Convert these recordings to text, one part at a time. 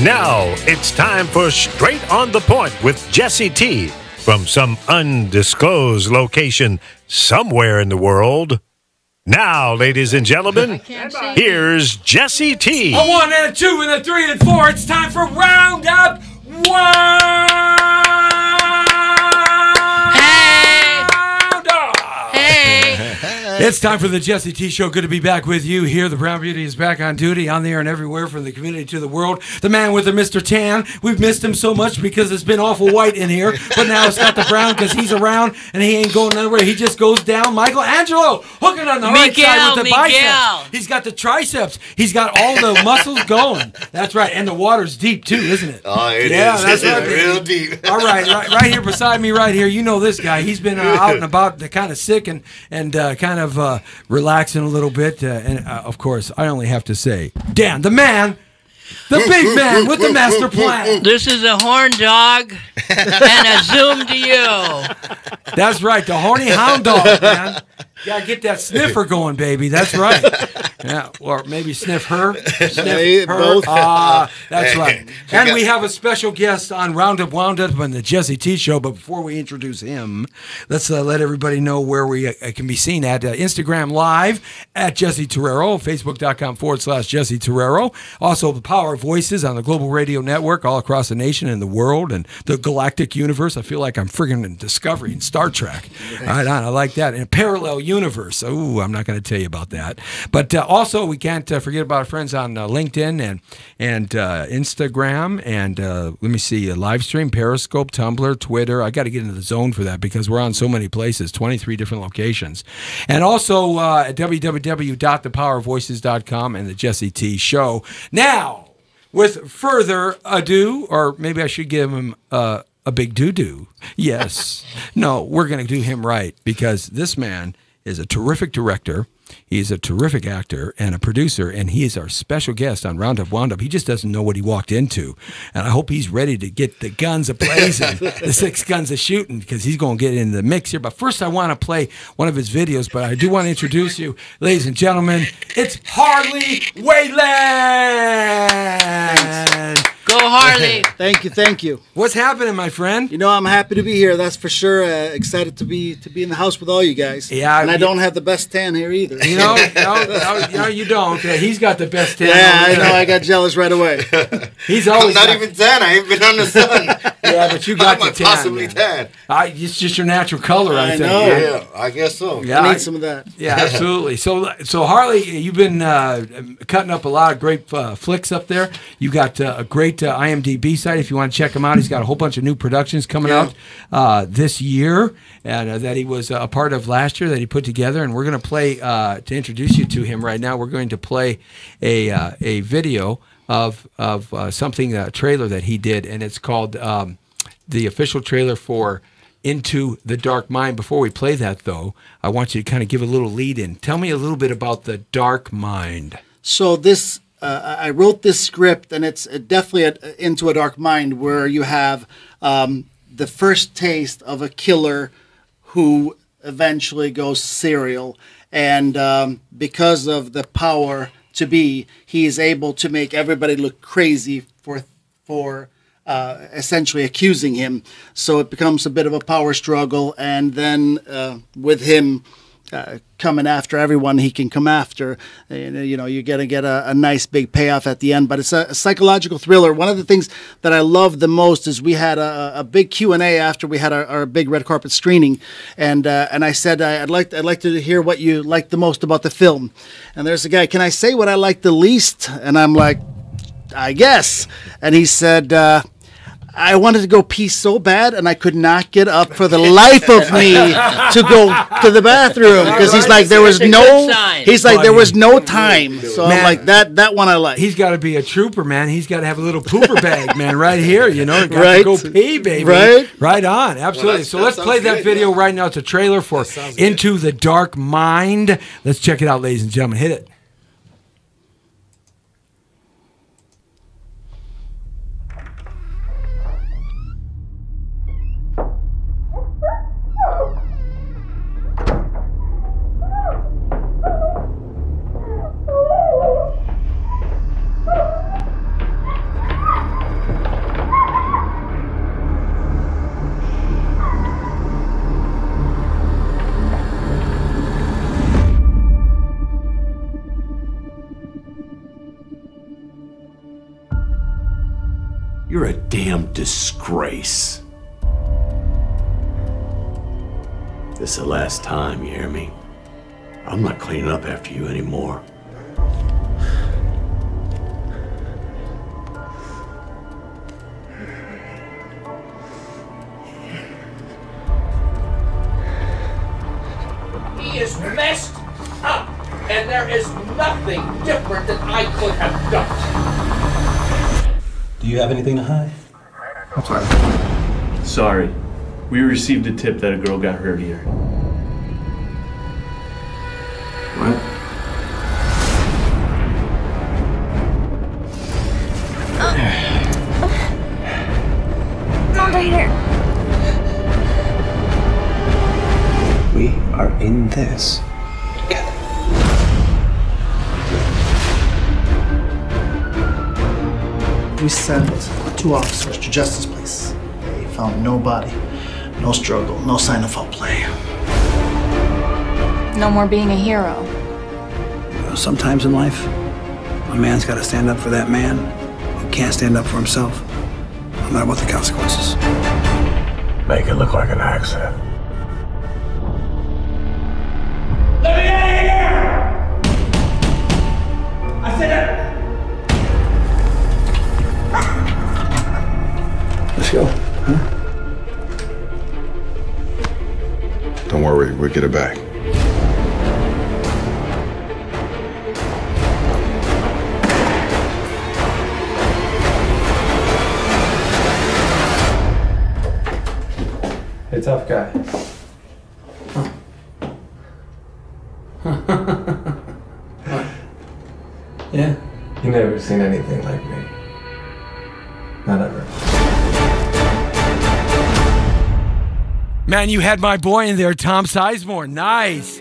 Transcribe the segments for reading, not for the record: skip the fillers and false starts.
Now it's time for Straight on the Point with Jesse T. from some undisclosed location somewhere in the world. Now, ladies and gentlemen, here's Jesse T. A 1 and a 2 and a 3 and 4. It's time for Roundup It's time for the Jesse T Show. Good to be back with you here. The Brown Beauty is back on duty, on the air and everywhere, from the community to the world. The man with the Mr. Tan. We've missed him so much because it's been awful white in here, but now it's got the brown because he's around and he ain't going nowhere. He just goes down. Michelangelo hooking on the right side with the biceps. He's got the triceps. He's got all the muscles going. That's right, and the water's deep too, isn't it? Oh, it is. That's right, real deep. All right here beside me, right here. You know this guy. He's been out and about, kind of sick and kind of relaxing a little bit. And of course, I only have to say, Dan, the man, the big man with the master plan. This is a horn dog and a zoom to you. That's right, the horny hound dog, man. You gotta get that sniffer going, baby. That's right. Yeah, or maybe sniff her. Sniff her. Both. That's right. And we have a special guest on Roundup Wound Up on the Jesse T Show. But before we introduce him, let's let everybody know where we can be seen at Instagram Live at Jesse Torrero, Facebook.com/Jesse Torrero. Also, the Power of Voices on the Global Radio Network all across the nation and the world and the galactic universe. I feel like I'm friggin' in Discovery and Star Trek. Right on. I like that. And parallel universe. Oh, I'm not going to tell you about that. But also, we can't forget about our friends on LinkedIn and Instagram and let me see, live stream, Periscope, Tumblr, Twitter. I got to get into the zone for that because we're on so many places, 23 different locations. And also at www.thepowervoices.com and the Jesse T Show. Now, with further ado, or maybe I should give him a big doo-doo. Yes. No, we're going to do him right because this man is a terrific director. He's a terrific actor and a producer, and he is our special guest on Roundup Wound Up. He just doesn't know what he walked into, and I hope he's ready to get the guns a-blazing, the 6 guns a-shooting, because he's going to get in the mix here. But first, I want to play one of his videos, but I do want to introduce you, ladies and gentlemen. It's Harley Wayland. Go Harley. Thank you. What's happening, my friend? You know, I'm happy to be here. That's for sure. Excited to be in the house with all you guys. Yeah, and I don't have the best tan here either. You know, no, you don't. He's got the best tan. Yeah, I know. I got jealous right away. He's always I'm not even tan. I ain't been on the sun. Yeah, but you got How the tan. possibly tan? It's just your natural color, I think. know. Yeah, I guess so. Yeah, I need some of that. Yeah, absolutely. So Harley, you've been cutting up a lot of great flicks up there. You got a great IMDb site if you want to check him out. He's got a whole bunch of new productions coming out this year and that he was a part of last year that he put together. And we're going to play, to introduce you to him right now, we're going to play a video of something, a trailer that he did, and it's called the official trailer for Into the Dark Mind. Before we play that, though, I want you to kind of give a little lead in. Tell me a little bit about the Dark Mind. So this, I wrote this script, and it's definitely Into a Dark Mind, where you have the first taste of a killer who eventually goes serial. And because of the power to be, he is able to make everybody look crazy for essentially accusing him. So it becomes a bit of a power struggle. And then with him coming after everyone he can come after, you know, you're going to get a nice big payoff at the end. But it's a psychological thriller. One of the things that I love the most is we had a big Q&A after we had our big red carpet screening, and I said I'd like to hear what you liked the most about the film. And there's a guy, can I say what I liked the least? And I'm like, I guess. And he said, I wanted to go pee so bad, and I could not get up for the life of me to go to the bathroom because he's like there was no time. So man, I'm like that one I like. He's got to be a trooper, man. He's got to have a little pooper bag, man, right here. You know, got to go pee, baby. Right on, absolutely. Well, so let's play that video man. right now. It's a trailer for Into the Dark Mind. Let's check it out, ladies and gentlemen. Hit it. disgrace. This is the last time, you hear me? I'm not cleaning up after you anymore. He is messed up, and there is nothing different that I could have done. Do you have anything to hide? I'm sorry. Sorry. We received a tip that a girl got hurt here. What? Not right here. We are in this. We sent 2 officers to Justice Place. They found no body, no struggle, no sign of foul play. No more being a hero. Sometimes in life, a man's got to stand up for that man who can't stand up for himself, no matter what the consequences. Make it look like an accident. Let me out of here! I said that. Let's go, huh? Don't worry, we'll get it back. Hey, tough guy. Yeah? You never seen anything like me. Not ever. Man, you had my boy in there, Tom Sizemore. Nice.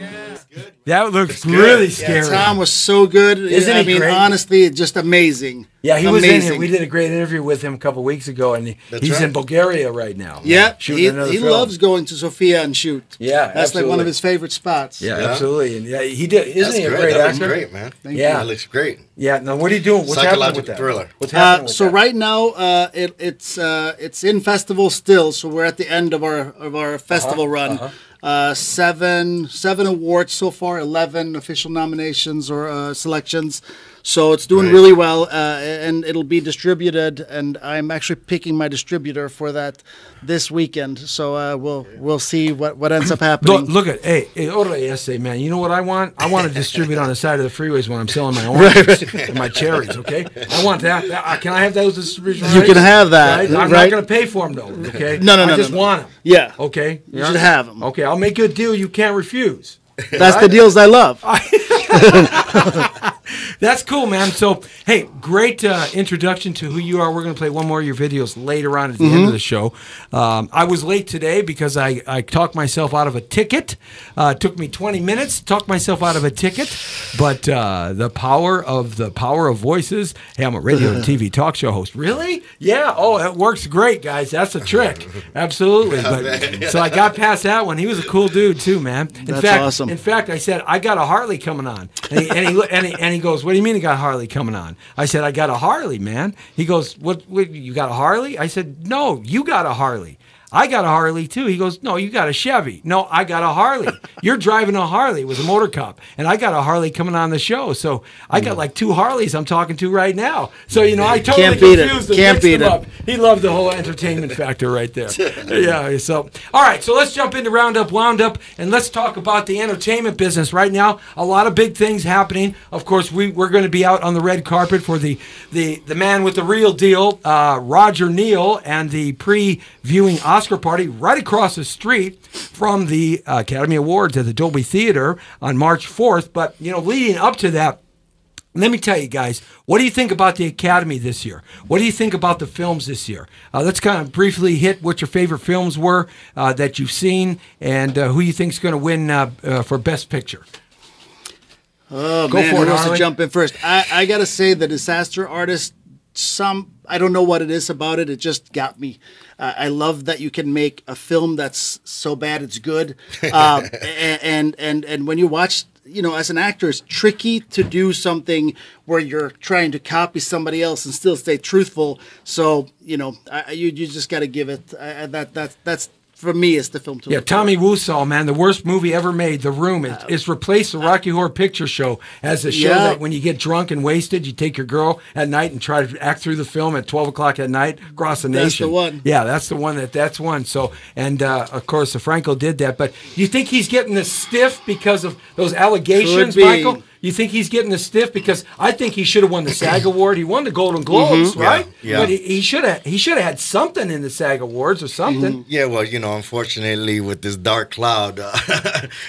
That looks really scary. Yeah, Tom was so good. Isn't he great? Honestly, just amazing. Yeah, he amazing. was in here. We did a great interview with him a couple weeks ago, and he's in Bulgaria right now. Yeah, shooting another he film. loves going to Sofia and shoot. Yeah, that's absolutely. like one of his favorite spots. Yeah, absolutely. And yeah, he did. Isn't he a great That actor? looks great, man. Thank yeah, That looks great. Yeah. Now, what are you doing? What's happening with Psychological that? thriller. What's happening with So that? right now, it's in festival still. So we're at the end of our festival run. 7 awards so far, 11 official nominations or selections. So it's doing really well, and it'll be distributed. And I'm actually picking my distributor for that this weekend. So we'll see what ends up happening. Look at man. You know what I want? I want to distribute on the side of the freeways when I'm selling my oranges and my cherries. Okay, I want that. Can I have those distribution rights? You can have that. Right? I'm not going to pay for them though. Okay. No. I just want them. Yeah. Okay. You should have them. Okay. I'll make you a deal you can't refuse. That's the deals I love. That's cool, man. So, hey, great introduction to who you are. We're going to play one more of your videos later on at the end of the show. I was late today because I talked myself out of a ticket. It took me 20 minutes to talk myself out of a ticket, but the power of voices. Hey, I'm a radio and TV talk show host. Really? Yeah. Oh, it works great, guys. That's a trick. Absolutely. But so I got past that one. He was a cool dude too, man. That's awesome. In fact, I said I got a Harley coming on, and he goes, "What do you mean you got a Harley coming on?" I said, "I got a Harley, man." He goes, "What? You got a Harley?" I said, "No, you got a Harley." I got a Harley too. He goes, "No, you got a Chevy." "No, I got a Harley." "You're driving a Harley." It was a motor cop, and I got a Harley coming on the show. So I got like 2 Harleys I'm talking to right now. So I totally Can't beat confused it. him, Can't mixed beat him it. up. He loved the whole entertainment factor right there. Yeah. So all right. So let's jump into Roundup Wound Up, and let's talk about the entertainment business right now. A lot of big things happening. Of course, we're going to be out on the red carpet for the man with the real deal, Roger Neal, and the pre-viewing Oscar party right across the street from the Academy Awards at the Dolby Theater on March 4th. But, leading up to that, let me tell you guys, what do you think about the Academy this year? What do you think about the films this year? Let's kind of briefly hit what your favorite films were that you've seen and who you think is going to win for Best Picture. Oh, Go man, for it, who wants to Harley. jump in first? I got to say, The Disaster Artist, I don't know what it is about it. It just got me. I love that you can make a film that's so bad it's good. And when you watch as an actor, it's tricky to do something where you're trying to copy somebody else and still stay truthful. So, you just got to give it. That's for me, it's the film to Yeah, look Tommy for. Wiseau, man, the worst movie ever made, The Room. It's replaced the Rocky Horror Picture Show as a show that when you get drunk and wasted, you take your girl at night and try to act through the film at 12 o'clock at night across the nation. That's the one. Yeah, that's the one. That's one. So, and of course, Franco did that. But you think he's getting the stiff because of those allegations, Could be. Michael? You think he's getting the stiff because I think he should have won the SAG Award. He won the Golden Globes, right? Yeah. But he should have had something in the SAG Awards or something. Yeah, well, unfortunately, with this dark cloud,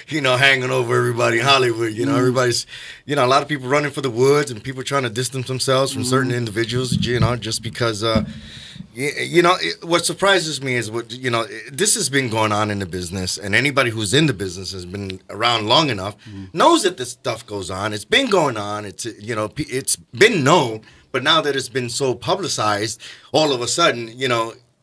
hanging over everybody in Hollywood, everybody's, a lot of people running for the woods and people trying to distance themselves from certain individuals, just because, what surprises me is this has been going on in the business, and anybody who's in the business has been around long enough knows that this stuff goes on. It's been going on. It's been known, but now that it's been so publicized, all of a sudden,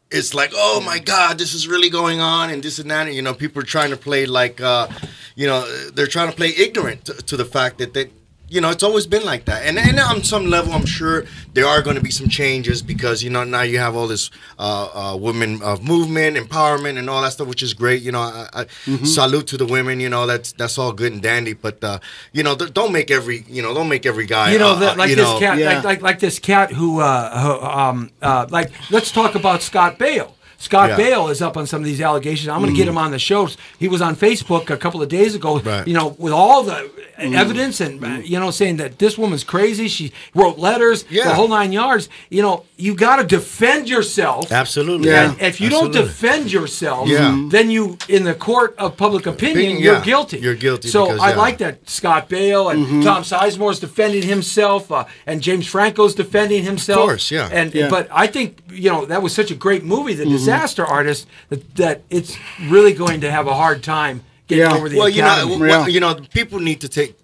it's like, oh my God, this is really going on, and this and that. And, people are trying to play like, they're trying to play ignorant to the fact that it's always been like that. And on some level, I'm sure there are going to be some changes because, now you have all this women movement, empowerment, and all that stuff, which is great. I salute to the women. That's all good and dandy. But don't make every guy. This cat, like this cat who let's talk about Scott Baio. Scott Baio is up on some of these allegations. I'm going to get him on the show. He was on Facebook a couple of days ago, with all the evidence and, saying that this woman's crazy. She wrote letters, the whole 9 yards. You got to defend yourself. Absolutely. Yeah. And if you don't defend yourself, then you, in the court of public opinion, you're guilty. You're guilty. So because, I like that Scott Baio and Tom Sizemore's defending himself, and James Franco's defending himself. Of course, yeah. But I think, that was such a great movie, The Disaster Artist, that it's really going to have a hard time getting over the Academy. People need to take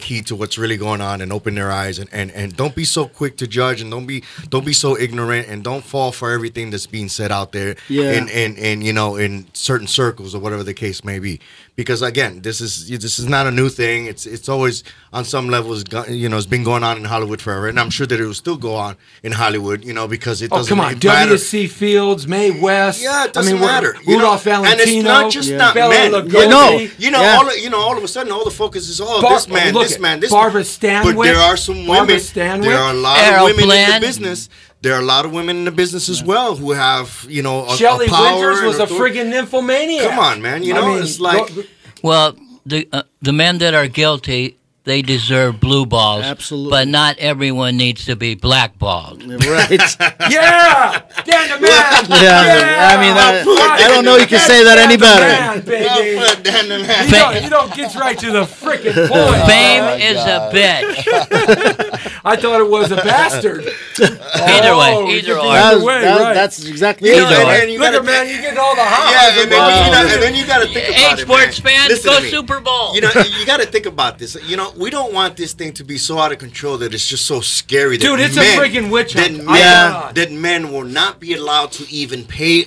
heed to what's really going on and open their eyes and don't be so quick to judge, and don't be so ignorant, and don't fall for everything that's being said out there in certain circles or whatever the case may be. Because again, this is not a new thing. It's always on some levels, it's been going on in Hollywood forever, and I'm sure that it will still go on in Hollywood, because it doesn't. Come on, W.C. Fields, Mae West. Yeah, it doesn't matter. Rudolph Valentino, and it's not just not Bela men. Lugosi. All of a sudden, all the focus is this man. Barbara Stanwyck. But there are some women. There are a lot of women in the business. There are a lot of women in the business as well who have, Shelley a power. Winters was a friggin' nymphomaniac. Come on, man. It's like. Well, the men that are guilty, they deserve blue balls. Absolutely. But not everyone needs to be blackballed. Right. Yeah! Dan the man! I don't know you can say that any better. You don't get right to the frickin' point. Fame is a bitch. I thought it was a bastard. Either way. That's exactly it. Look at man, you get all the highs. And then you got to think about it. Sports fans, go Super Bowl. You got to think about this. We don't want this thing to be so out of control that it's just so scary. That Dude, it's a freaking witch hunt. That men will not be allowed to even pay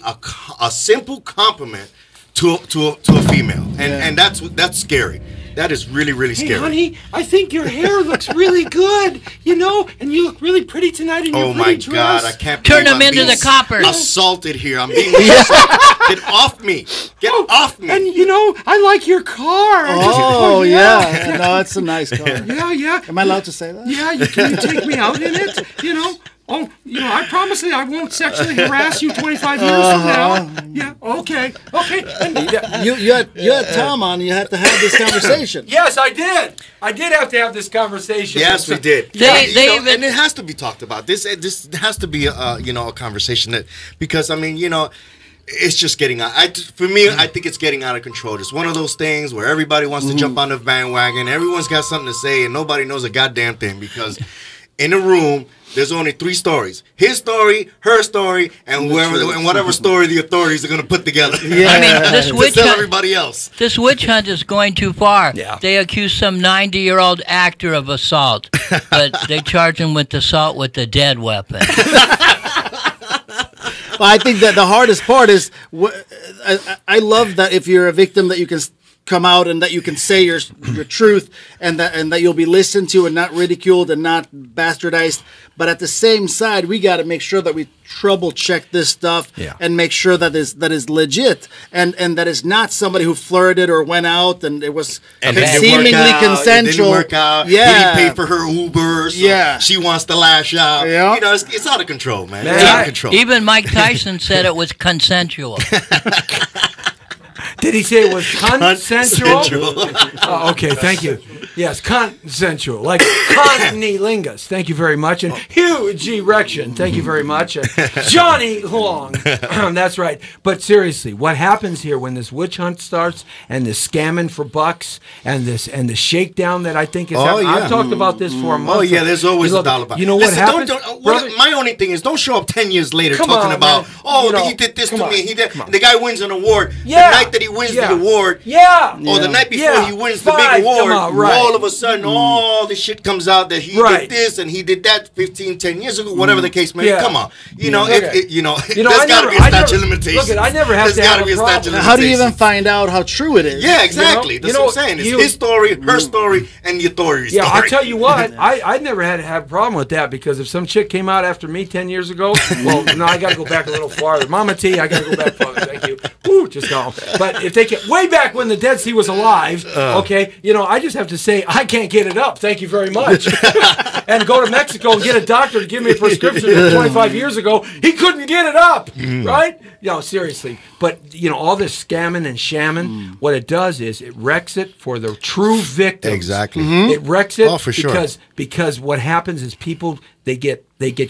a simple compliment to a female, and that's scary. That is really, really scary. Hey, honey, I think your hair looks really good, and you look really pretty tonight in your pretty dress. Oh, my God, I can't Turn them into the coppers. Assaulted here. I'm being assaulted. Get off me. Get off me. And, I like your car. Oh, yeah. No, it's a nice car. Yeah. Am I allowed to say that? Yeah, can you take me out in it, Oh, I promise you I won't sexually harass you 25 years from now. Yeah, okay. And, you had Tom on. You had to have this conversation. Yes, I did. I did have to have this conversation. Yes, we did. And it has to be talked about. This has to be a conversation that, because it's just getting out. I think it's getting out of control. It's one of those things where everybody wants to jump on the bandwagon. Everyone's got something to say, and nobody knows a goddamn thing, because in a room there's only 3 stories: his story, her story, and whatever story the authorities are going to put together. Yeah. This witch tell hunt, everybody else. This witch hunt is going too far. Yeah. They accuse some 90-year-old actor of assault, but they charge him with assault with a dead weapon. Well, I think that the hardest part is, I love that if you're a victim that you can come out and that you can say your truth and that you'll be listened to and not ridiculed and not bastardized. But at the same side, we got to make sure that we trouble check this stuff and make sure that is legit and that is not somebody who flirted or went out and it was seemingly consensual. It didn't work out. Yeah. He didn't pay for her Uber. So she wants to lash out. Yeah. You know, it's out of control, man. It's out of control. Even Mike Tyson said it was consensual. Did he say it was consensual? Consensual. Okay, thank you. Yes, consensual, like cunnilingus. Thank you very much. And huge erection. Thank you very much. And Johnny Long. That's right. But seriously, what happens here when this witch hunt starts and this scamming for bucks and the shakedown that I think is happening? I've talked about this for a month. Oh, yeah, there's always a dollar back. You know what happens? My only thing is don't show up 10 years later talking about, he did this to me. He did. The guy wins an award. The night that he wins the award. Or the night before he wins the big award. All of a sudden, all the shit comes out that he did this and he did that 15, 10 years ago, whatever the case may be. Come on. You know, there's got to be a statute of limitations. Look, I never have to have a problem. How do you even find out how true it is? Yeah, exactly. That's what I'm saying. It's his story, her story, and the authority's story. Yeah, I'll tell you what, I never had to have a problem with that because if some chick came out after me 10 years ago, well, no, I got to go back a little farther. Mama T, I got to go back farther. Thank you. Woo, just go. But if they get way back when the Dead Sea was alive, okay, I just have to say, I can't get it up. Thank you very much. And go to Mexico and get a doctor to give me a prescription 25 years ago. He couldn't get it up, right? Seriously. But, all this scamming and shamming, what it does is it wrecks it for the true victims. Exactly. It wrecks it for sure. because what happens is people, they get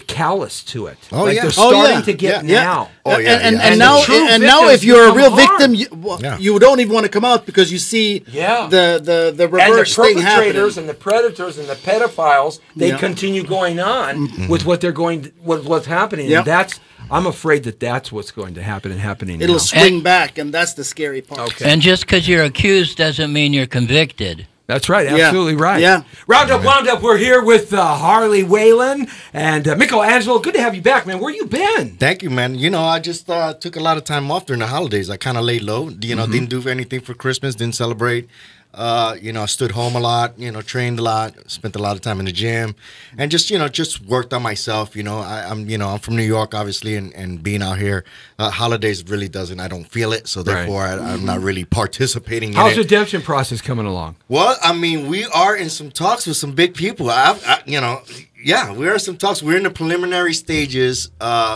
callous to it. Oh, they're starting to get now. Oh, yeah. And now if you're a real victim, you don't even want to come out because you see the reverse thing happening. And the predators and the pedophiles, they continue going on with what they're with what's happening. And I'm afraid that's what's going to happen and happening It'll now. swing back, and that's the scary part. Okay. And just because you're accused doesn't mean you're convicted. That's right. Absolutely right. Yeah. Roundup, wound up. We're here with Harley Whalen and Michelangelo. Good to have you back, man. Where you been? Thank you, man. I just took a lot of time off during the holidays. I kind of laid low. Didn't do anything for Christmas. Didn't celebrate. I stood home a lot, trained a lot, spent a lot of time in the gym, and just worked on myself. I'm from New York, obviously, and being out here, holidays really I don't feel it, so therefore I'm not really participating in it. How's the redemption process coming along? Well, I mean, we are in some talks with some big people. We are in some talks. We're in the preliminary stages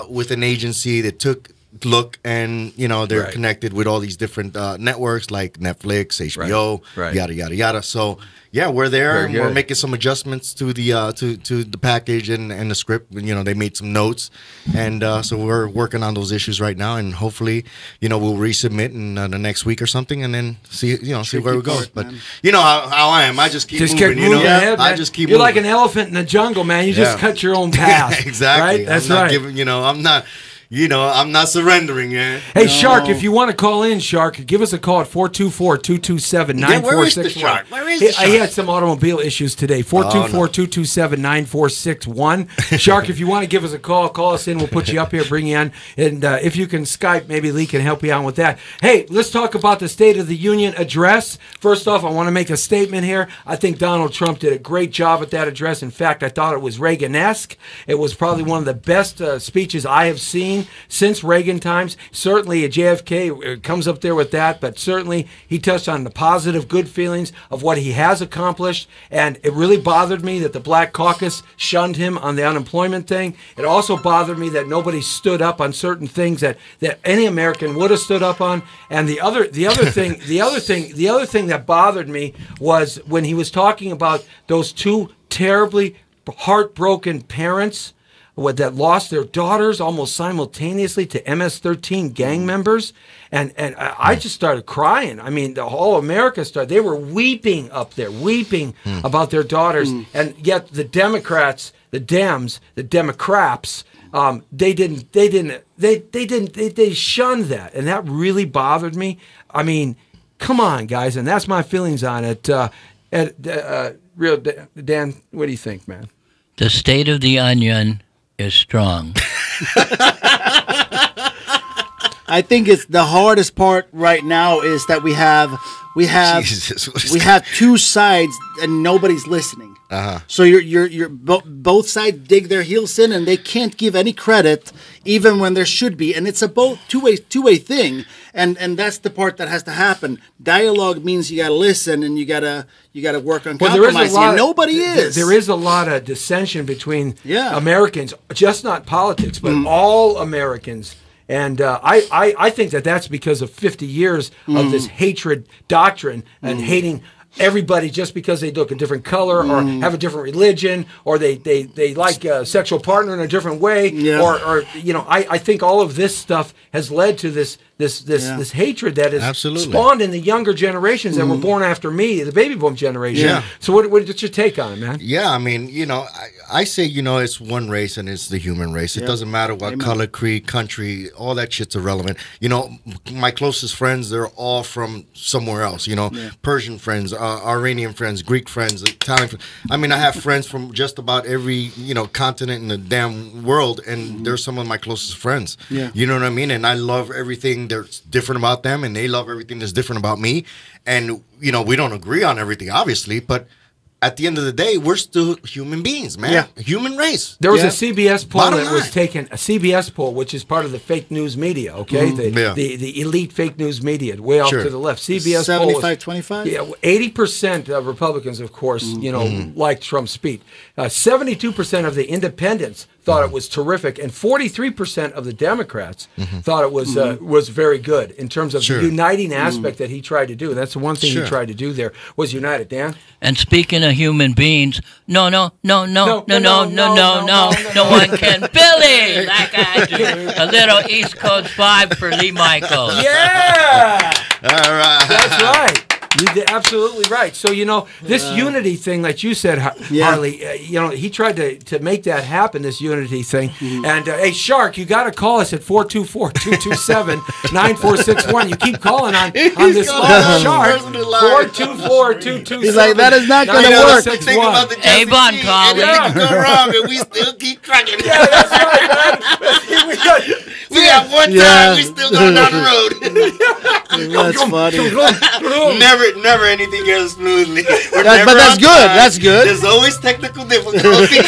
with an agency that took look and they're connected with all these different networks like Netflix, HBO, yada yada yada. So we're there and we're making some adjustments to the to the package and the script. They made some notes, and so we're working on those issues right now, and hopefully we'll resubmit in the next week or something, and then see where we go. But how I am, I just keep moving. Ahead, I just keep. You're moving. like an elephant in the jungle, man. You just cut your own path. Exactly. Right? That's I'm not surrendering, man. Hey, Shark, if you want to call in, Shark, give us a call at 424-227-9461. Where is the Shark? He had some automobile issues today. 424-227-9461. Shark, if you want to give us a call us in. We'll put you up here, bring you in. And if you can Skype, maybe Lee can help you out with that. Hey, let's talk about the State of the Union address. First off, I want to make a statement here. I think Donald Trump did a great job at that address. In fact, I thought it was Reagan-esque. It was probably one of the best speeches I have seen since Reagan times. Certainly JFK comes up there with that, but certainly he touched on the positive, good feelings of what he has accomplished, and it really bothered me that the Black Caucus shunned him on the unemployment thing. It also bothered me that nobody stood up on certain things that any American would have stood up on. And the other thing that bothered me was when he was talking about those two terribly heartbroken parents that lost their daughters almost simultaneously to MS-13 gang members, and I just started crying. I mean, the whole America started. They were weeping up there, about their daughters, and yet the Democrats, the Dems, the Democrats, they shunned that, and that really bothered me. I mean, come on, guys, and that's my feelings on it. Real Dan, what do you think, man? The state of the onion is strong. I think it's the hardest part right now is that we have we have Jesus, we have two sides and nobody's listening. So both sides dig their heels in and they can't give any credit even when there should be, and it's a both two-way thing, and that's the part that has to happen. Dialogue means you got to listen and you got to work on compromising. And nobody is. There is a lot of dissension between Americans, just not politics, but all Americans. And I think that's because of 50 years of this hatred doctrine and hating everybody just because they look a different color or have a different religion or they like a sexual partner in a different way or I think all of this stuff has led to this hatred that is spawned in the younger generations that were born after me, the baby boom generation. So what's your take on it, man? I mean, I say, it's one race and it's the human race. It doesn't matter what color, creed, country, all that shit's irrelevant. My closest friends, they're all from somewhere else, Persian friends, Iranian friends, Greek friends, Italian friends. I mean, I have friends from just about every, continent in the damn world, and they're some of my closest friends. You know what I mean? And I love everything that's different about them, and they love everything that's different about me. And, we don't agree on everything, obviously, but at the end of the day, we're still human beings, man. Human race. There was a CBS poll that was taken, a CBS poll, which is part of the fake news media, okay? The elite fake news media, way off to the left. CBS 75-25? Yeah, 80% of Republicans, of course, liked Trump's speech. 72% of the independents thought it was terrific, and 43% of the Democrats thought it was very good in terms of the uniting aspect that he tried to do. That's the one thing he tried to do there was unite it, Dan. And speaking of human beings, no one can Billy like I do. A little East Coast vibe for Lee Michaels. Yeah, all right, that's right. You're absolutely right. So, this unity thing that you said, Harley, he tried to make that happen, this unity thing. And, hey, Shark, you got to call us at 424-227-9461. You keep calling on this line, Shark. 424-227. He's like, that is not going to work. Think about the Avon calling. Anything go wrong, and we still keep trucking. Yeah, that's right, man. We got one time, we still going down the road. That's funny. Never anything goes smoothly. But that's good. That's good. There's always technical difficulties.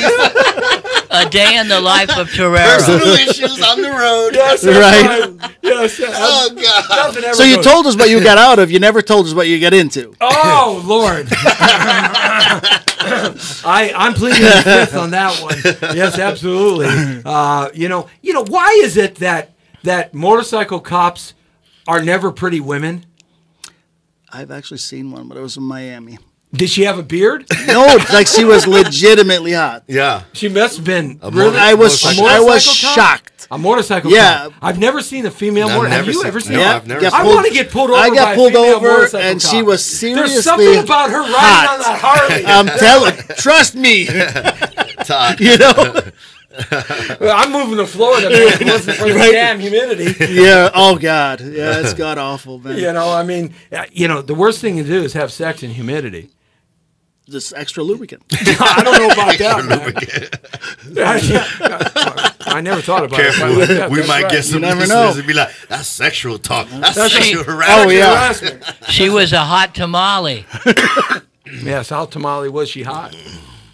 A day in the life of Torrero. Personal issues on the road. Yes, right. Yes. Oh, God. So you told us what you got out of. You never told us what you got into. Oh, Lord. I'm pleading the fifth on that one. Yes, absolutely. Why is it that motorcycle cops are never pretty women? I've actually seen one, but it was in Miami. Did she have a beard? No, like she was legitimately hot. Yeah. She must have been really. I was shocked. A motorcycle cop? I've never seen a female motorcycle. Have you ever seen that? Yeah, I want to get pulled over. I got pulled over, cop. and she was seriously There's something about her riding on that Harley. I'm telling. Trust me. I'm moving to Florida, man. It wasn't for the damn humidity. Yeah. Oh God. Yeah, it's god awful, man. The worst thing to do is have sex in humidity. Just extra lubricant. I don't know about that. I never thought about it. Like that. We might get some listeners and be like, "That's sexual talk. That's sexual harassment." Oh yeah. She was a hot tamale. Yes, how tamale was she hot?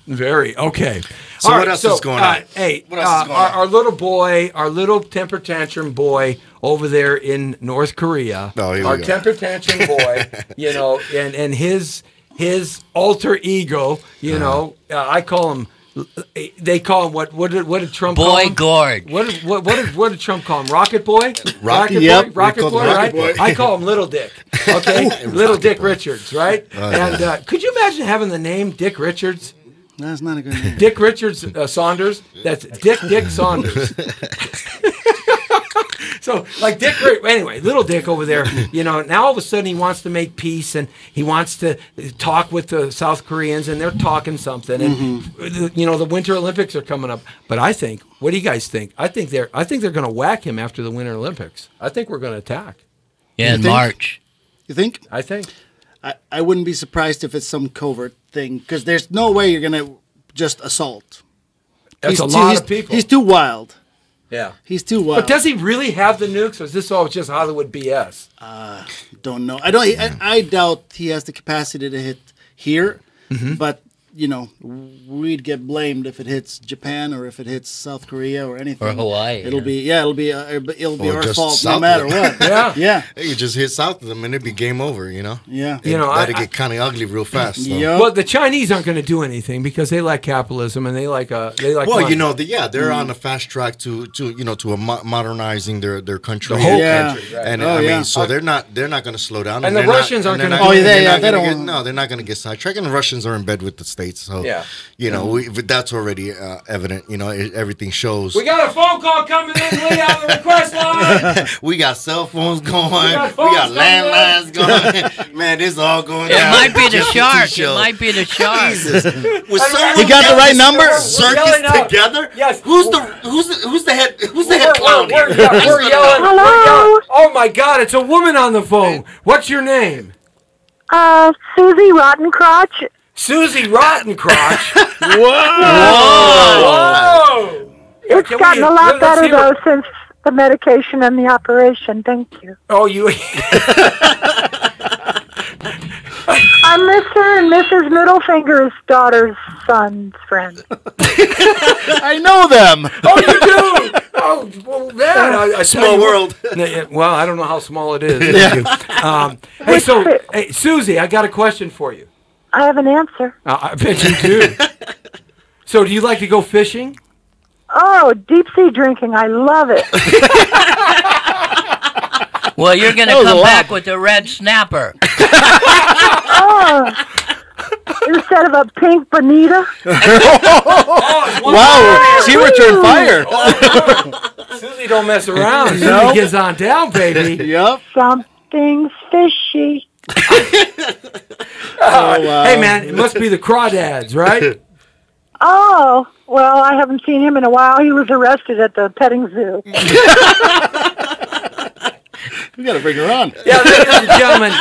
Very. Okay. So what else is going on? Hey, our little boy, our little temper tantrum boy over there in North Korea, our temper tantrum boy, and his alter ego, I call him. They call him what did Trump call him? Boy Gord. What did Trump call him? Rocket Boy? Rocket Boy, right? I call him Little Dick. Okay, Little Dick Richards, right? And could you imagine having the name Dick Richards? That's not a good name. Dick Richards Saunders. That's Dick Saunders. So, like anyway, Little Dick over there, now all of a sudden he wants to make peace and he wants to talk with the South Koreans and they're talking something. And, the Winter Olympics are coming up. But I think, what do you guys think? I think they're going to whack him after the Winter Olympics. I think we're going to attack. Yeah, in March. You think? I think. I wouldn't be surprised if it's some covert thing because there's no way you're going to just assault. That's a lot of people. He's too wild. Yeah. He's too wild. But does he really have the nukes, or is this all just Hollywood BS? Don't know. I doubt he has the capacity to hit here, but we'd get blamed if it hits Japan or if it hits South Korea or anything. Or Hawaii. It'll be our fault no south matter of them. what. Yeah. You just hit south of them and it'd be game over, Yeah. That'd get kind of ugly real fast. So. Yep. Well, the Chinese aren't going to do anything because they like capitalism and they like money. They're on a fast track to modernizing their country. The whole Yeah. country, right? And so they're not going to slow down. And the they're Russians aren't they're gonna not- do they're anything. not They gonna don't- get- No, they're not going to get sidetracked. And the Russians are in bed with the states. So that's already evident. Everything shows. We got a phone call coming in, Lee, on the request line. We got cell phones going. We got got phones landlines going. Man, this is all going It down. might be the Just shark. show. It might be the shark. Jesus. Was someone He got the right number? We're yelling circus out. together? Yes. Who's the head clown here? We're yelling. Hello? Oh my God! It's a woman on the phone. What's your name? Susie Rottencrotch. Susie Rottencrotch. Whoa! It's Can gotten a lot let's better, hear though, it. since the medication and the operation. Thank you. Oh, you. I'm Mr. and Mrs. Middlefinger's daughter's son's friend. I know them. Oh, you do. Oh, well, man. I tell Small you what. world. Well, I don't know how small it is. Hey, Susie, I got a question for you. I have an answer. I bet you do. So, do you like to go fishing? Oh, deep sea drinking. I love it. Well, you're going to come back with a red snapper. Oh, instead of a pink bonita. Wow, she returned fire. Susie don't mess around. Susie gets on down, baby. Yep. Something's fishy. Hey, man, it must be the crawdads, right? Oh, well, I haven't seen him in a while. He was arrested at the petting zoo. We got to bring her on. Yeah, ladies and gentlemen,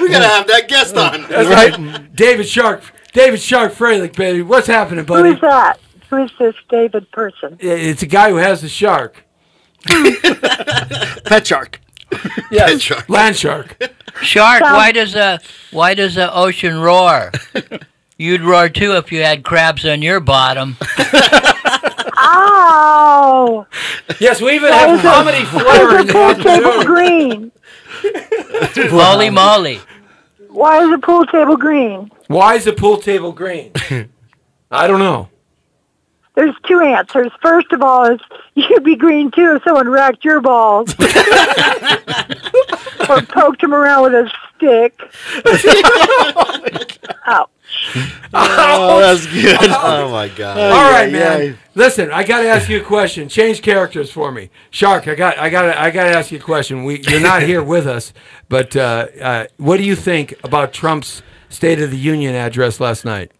We gotta have that guest on. that's right. David Shark Freilich, baby. What's happening, buddy? Who's that? Who's this David person? It's a guy who has a shark. Pet shark. Yes, Shark. land shark. Shark, why does the ocean roar? You'd roar too if you had crabs on your bottom. Oh! Yes, we even have comedy flair in the Pool table afternoon. green. Holy moly. Why is the pool table green? Why is the pool table green? I don't know. There's two answers. First of all, is you'd be green too if someone racked your balls or poked them around with a stick. Ouch. Oh, that's good. Oh my God. All right, man. Listen, I got to ask you a question. Change characters for me, Shark. I got to ask you a question. You're not here with us, but what do you think about Trump's State of the Union address last night?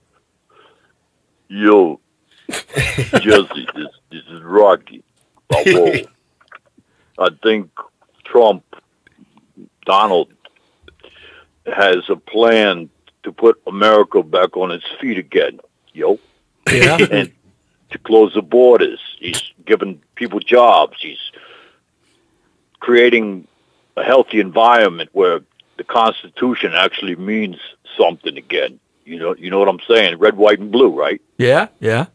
Yo, Jesse, this is Rocky Balboa. I think Donald has a plan to put America back on its feet again, yo. Yeah. And to close the borders. He's giving people jobs. He's creating a healthy environment where the Constitution actually means something again. You know what I'm saying? Red, white, and blue, right? Yeah, yeah.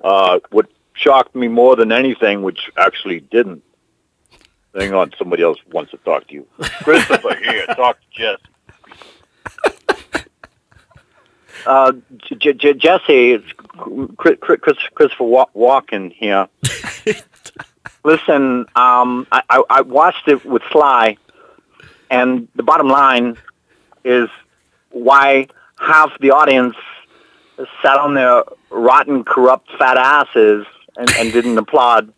What shocked me more than anything, which actually didn't. Hang on, somebody else wants to talk to you. Christopher here, talk to Jesse. Jesse, it's Christopher Walken here. Listen, I watched it with Sly, and the bottom line is why half the audience sat on their rotten, corrupt, fat asses and didn't applaud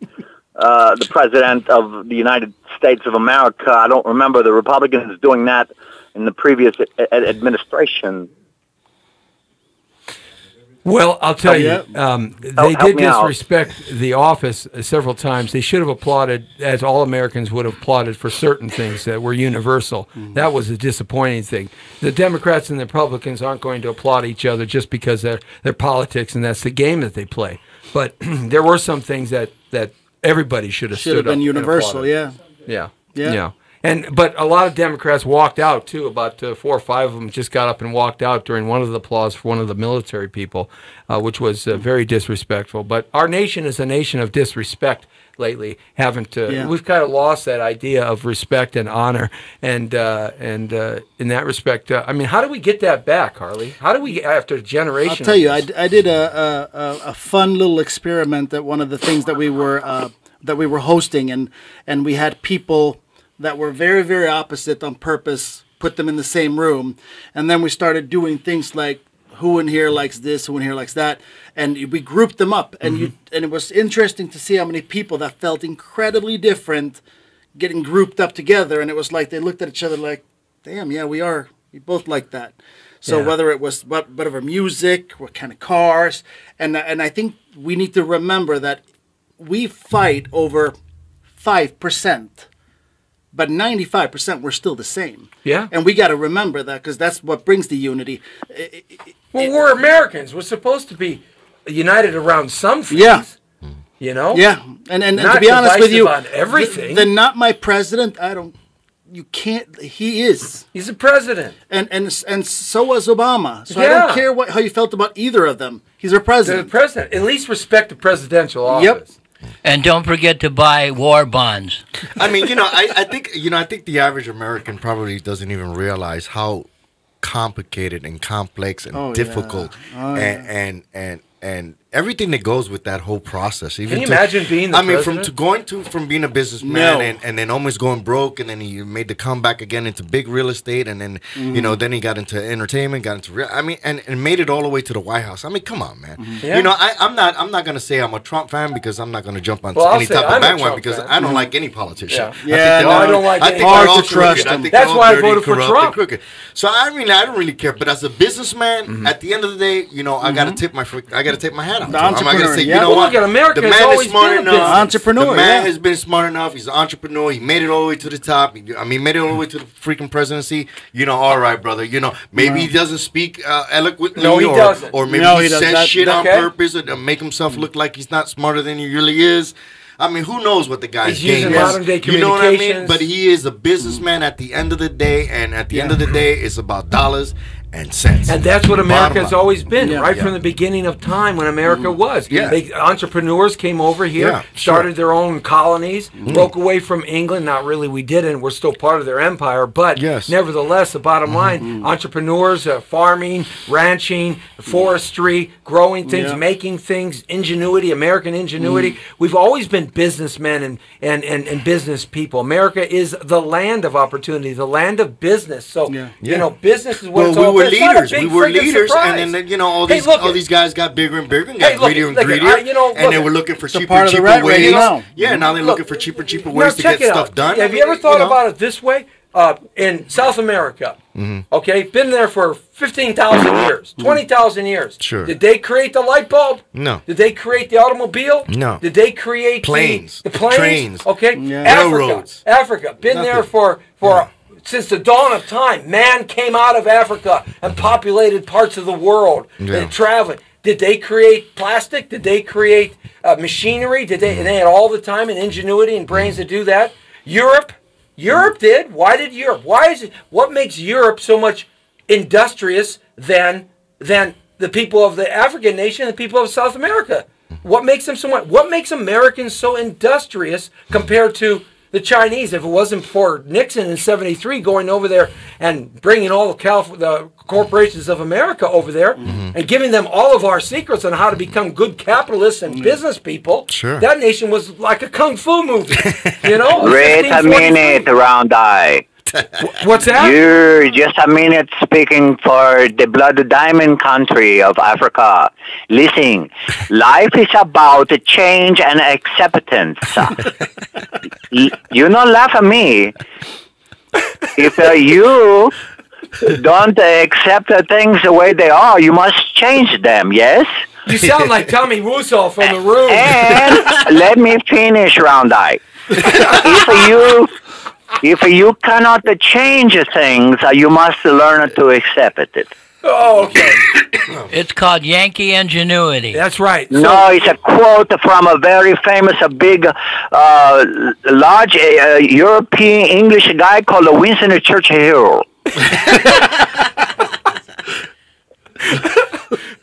the President of the United States of America. I don't remember the Republicans doing that in the previous administration. Well, I'll tell you, they did disrespect the office several times. They should have applauded, as all Americans would have applauded, for certain things that were universal. Mm-hmm. That was a disappointing thing. The Democrats and the Republicans aren't going to applaud each other just because they're politics, and that's the game that they play. But there were some things that everybody should have stood up. Should have been universal, yeah. Yeah. But a lot of Democrats walked out too. About 4 or 5 of them just got up and walked out during one of the applause for one of the military people, which was very disrespectful. But our nation is a nation of disrespect lately. We've kind of lost that idea of respect and honor, and in that respect, I mean, how do we get that back, Harley? How do we, after generations? I'll tell you, I did a fun little experiment at one of the things that we were hosting, and we had people that were very, very opposite on purpose, put them in the same room, and then we started doing things like who in here likes this, who in here likes that, and we grouped them up, and and it was interesting to see how many people that felt incredibly different getting grouped up together, and it was like they looked at each other like, damn, yeah, we both like that. So whether it was whatever music, what kind of cars, and I think we need to remember that we fight over 5%. But 95% we're still the same. Yeah. And we got to remember that because that's what brings the unity. We're Americans. We're supposed to be united around some things. Yeah. You know? Yeah. And not to be honest with you, on everything. The not my president, you can't, he is. He's a president. And so was Obama. So I Yeah. don't care how you felt about either of them. He's our president. The president. At least respect the presidential office. Yep. And don't forget to buy war bonds. I mean, I think the average American probably doesn't even realize how complicated and complex and difficult and everything that goes with that whole process. Even Can you imagine being the president? From being a businessman and then almost going broke, and then he made the comeback again into big real estate, and then then he got into entertainment, got into and made it all the way to the White House. I mean, come on, man. Yeah. I'm not gonna say I'm a Trump fan because I'm not gonna jump on any type of bandwagon because I don't like any politician. I don't like any. Hard to trust them. That's why I voted for Trump. So I don't really care. But as a businessman, at the end of the day, I gotta tip my hat off. I'm not gonna say, you know what? Look at America. The man is smart enough. Entrepreneur. The man has been smart enough. He's an entrepreneur. He made it all the way to the top. Made it all the way to the freaking presidency. All right, brother. Maybe he doesn't speak eloquently. No, he doesn't. Or maybe he says shit on purpose to make himself look like he's not smarter than he really is. I mean, who knows what the guy's game is? Modern day you know what I mean? But he is a businessman at the end of the day, and at the end of the day, it's about dollars and cents. And that's what America has always been, from the beginning of time when America was. Entrepreneurs came over here, started their own colonies, broke away from England. Not really, we didn't. We're still part of their empire. But nevertheless, the bottom line, entrepreneurs, farming, ranching, forestry, growing things, making things, ingenuity, American ingenuity. We've always been businessmen and business people. America is the land of opportunity, the land of business. So, business is what it's all about. We were leaders, and then all these guys got bigger and bigger, and got greedier and greedier, and they were looking for cheaper ways. Yeah, now they're looking for cheaper ways to get stuff done. Have you ever thought about it this way? In South America, okay, been there for 15,000 years, 20,000 years. Sure. Did they create the light bulb? No. Did they create the automobile? No. Did they create planes? The planes? Trains. Okay. Railroads. Africa, been there for since the dawn of time. Man came out of Africa and populated parts of the world and traveling. Did they create plastic? Did they create machinery? And they had all the time and ingenuity and brains to do that? Europe did. Why did Europe? What makes Europe so much industrious than the people of the African nation and the people of South America? What makes them so much? What makes Americans so industrious compared to the Chinese? If it wasn't for Nixon in '73 going over there and bringing all the corporations of America over there and giving them all of our secrets on how to become good capitalists and business people, that nation was like a kung fu movie. Wait a minute, Round Eye. What's that? You're just a minute speaking for the blood diamond country of Africa. Listen, life is about change and acceptance. You don't laugh at me. If you don't accept the things the way they are, you must change them, yes? You sound like Tommy Wiseau from The Room. And let me finish, Round Eye. If you cannot change things, you must learn to accept it. Oh, okay. It's called Yankee Ingenuity. That's right. No, it's a quote from a very famous, a big, large European English guy called Winston Churchill.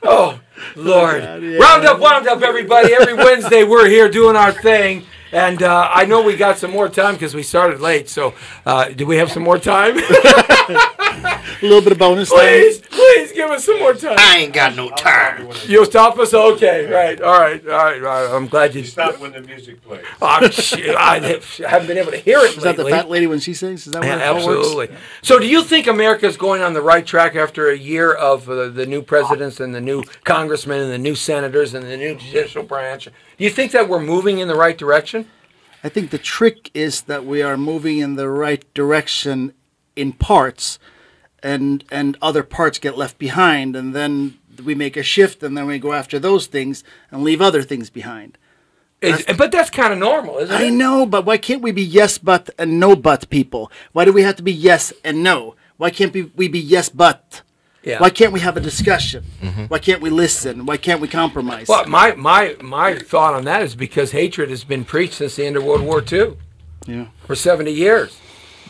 Oh, Lord. Round up, everybody. Every Wednesday we're here doing our thing. And I know we got some more time because we started late. So do we have some more time? A little bit of bonus time. Please give us some more time. I ain't got no time. You'll stop us? Okay, right. All right. I'm glad you stop when the music plays. I haven't been able to hear it Is that the fat lady when she sings? Is that what absolutely. So do you think America's going on the right track after a year of the new presidents and the new congressmen and the new senators and the new judicial branch? Do you think that we're moving in the right direction? I think the trick is that we are moving in the right direction in parts, and other parts get left behind, and then we make a shift, and then we go after those things and leave other things behind. But that's kind of normal, isn't it? I know, but why can't we be yes but and no but people? Why do we have to be yes and no? Why can't we be yes but? Yeah. Why can't we have a discussion? Mm-hmm. Why can't we listen? Why can't we compromise? Well, my thought on that is because hatred has been preached since the end of World War II. Yeah. For 70 years.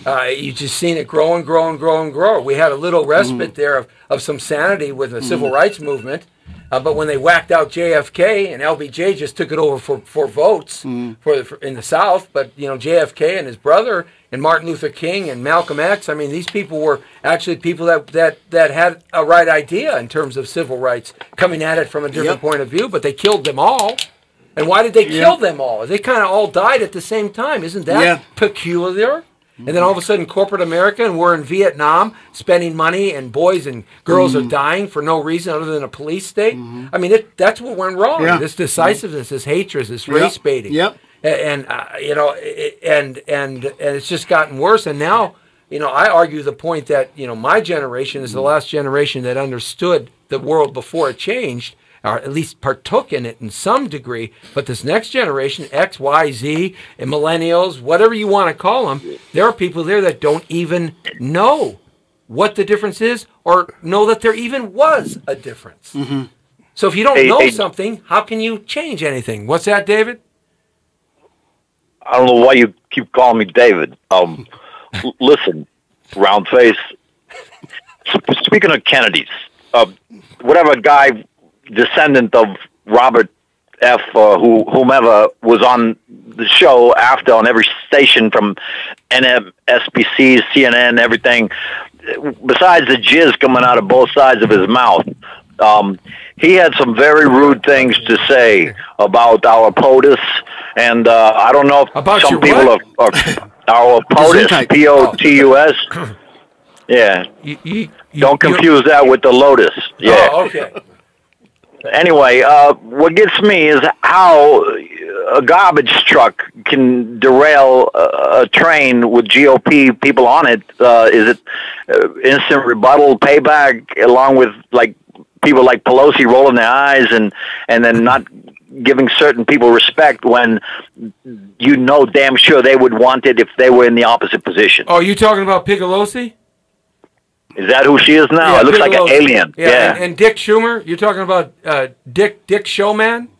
You've just seen it grow and grow and grow and grow. We had a little respite there of some sanity with the civil rights movement. But when they whacked out JFK and LBJ just took it over for votes in the South, but JFK and his brother and Martin Luther King and Malcolm X, I mean, these people were actually people that had a right idea in terms of civil rights, coming at it from a different point of view, but they killed them all. And why did they kill them all? They kind of all died at the same time. Isn't that peculiar? And then all of a sudden, corporate America, and we're in Vietnam, spending money, and boys and girls are dying for no reason other than a police state. I mean, that's what went wrong. Yeah. This decisiveness, this hatred, this race baiting, and it's just gotten worse. And now, I argue the point that my generation is the last generation that understood the world before it changed, or at least partook in it in some degree. But this next generation, X, Y, Z, and millennials, whatever you want to call them, there are people there that don't even know what the difference is or know that there even was a difference. So if you don't know something, how can you change anything? What's that, David? I don't know why you keep calling me David. Listen, round face. Speaking of Kennedys, whatever guy, descendant of Robert F. Whomever was on the show after on every station from NMSPC, CNN, everything, besides the jizz coming out of both sides of his mouth, he had some very rude things to say about our POTUS, and I don't know if about some people are our POTUS, P-O-T-U-S. Yeah. Don't confuse that with the Lotus. Yeah. Oh, okay. Anyway, what gets me is how a garbage truck can derail a train with GOP people on it. Is it instant rebuttal, payback, along with people like Pelosi rolling their eyes and then not giving certain people respect when damn sure they would want it if they were in the opposite position? Oh, you talking about Pigolosi? Is that who she is now? Yeah, it looks like an alien. Yeah. And Dick Schumer, you're talking about Dick Showman?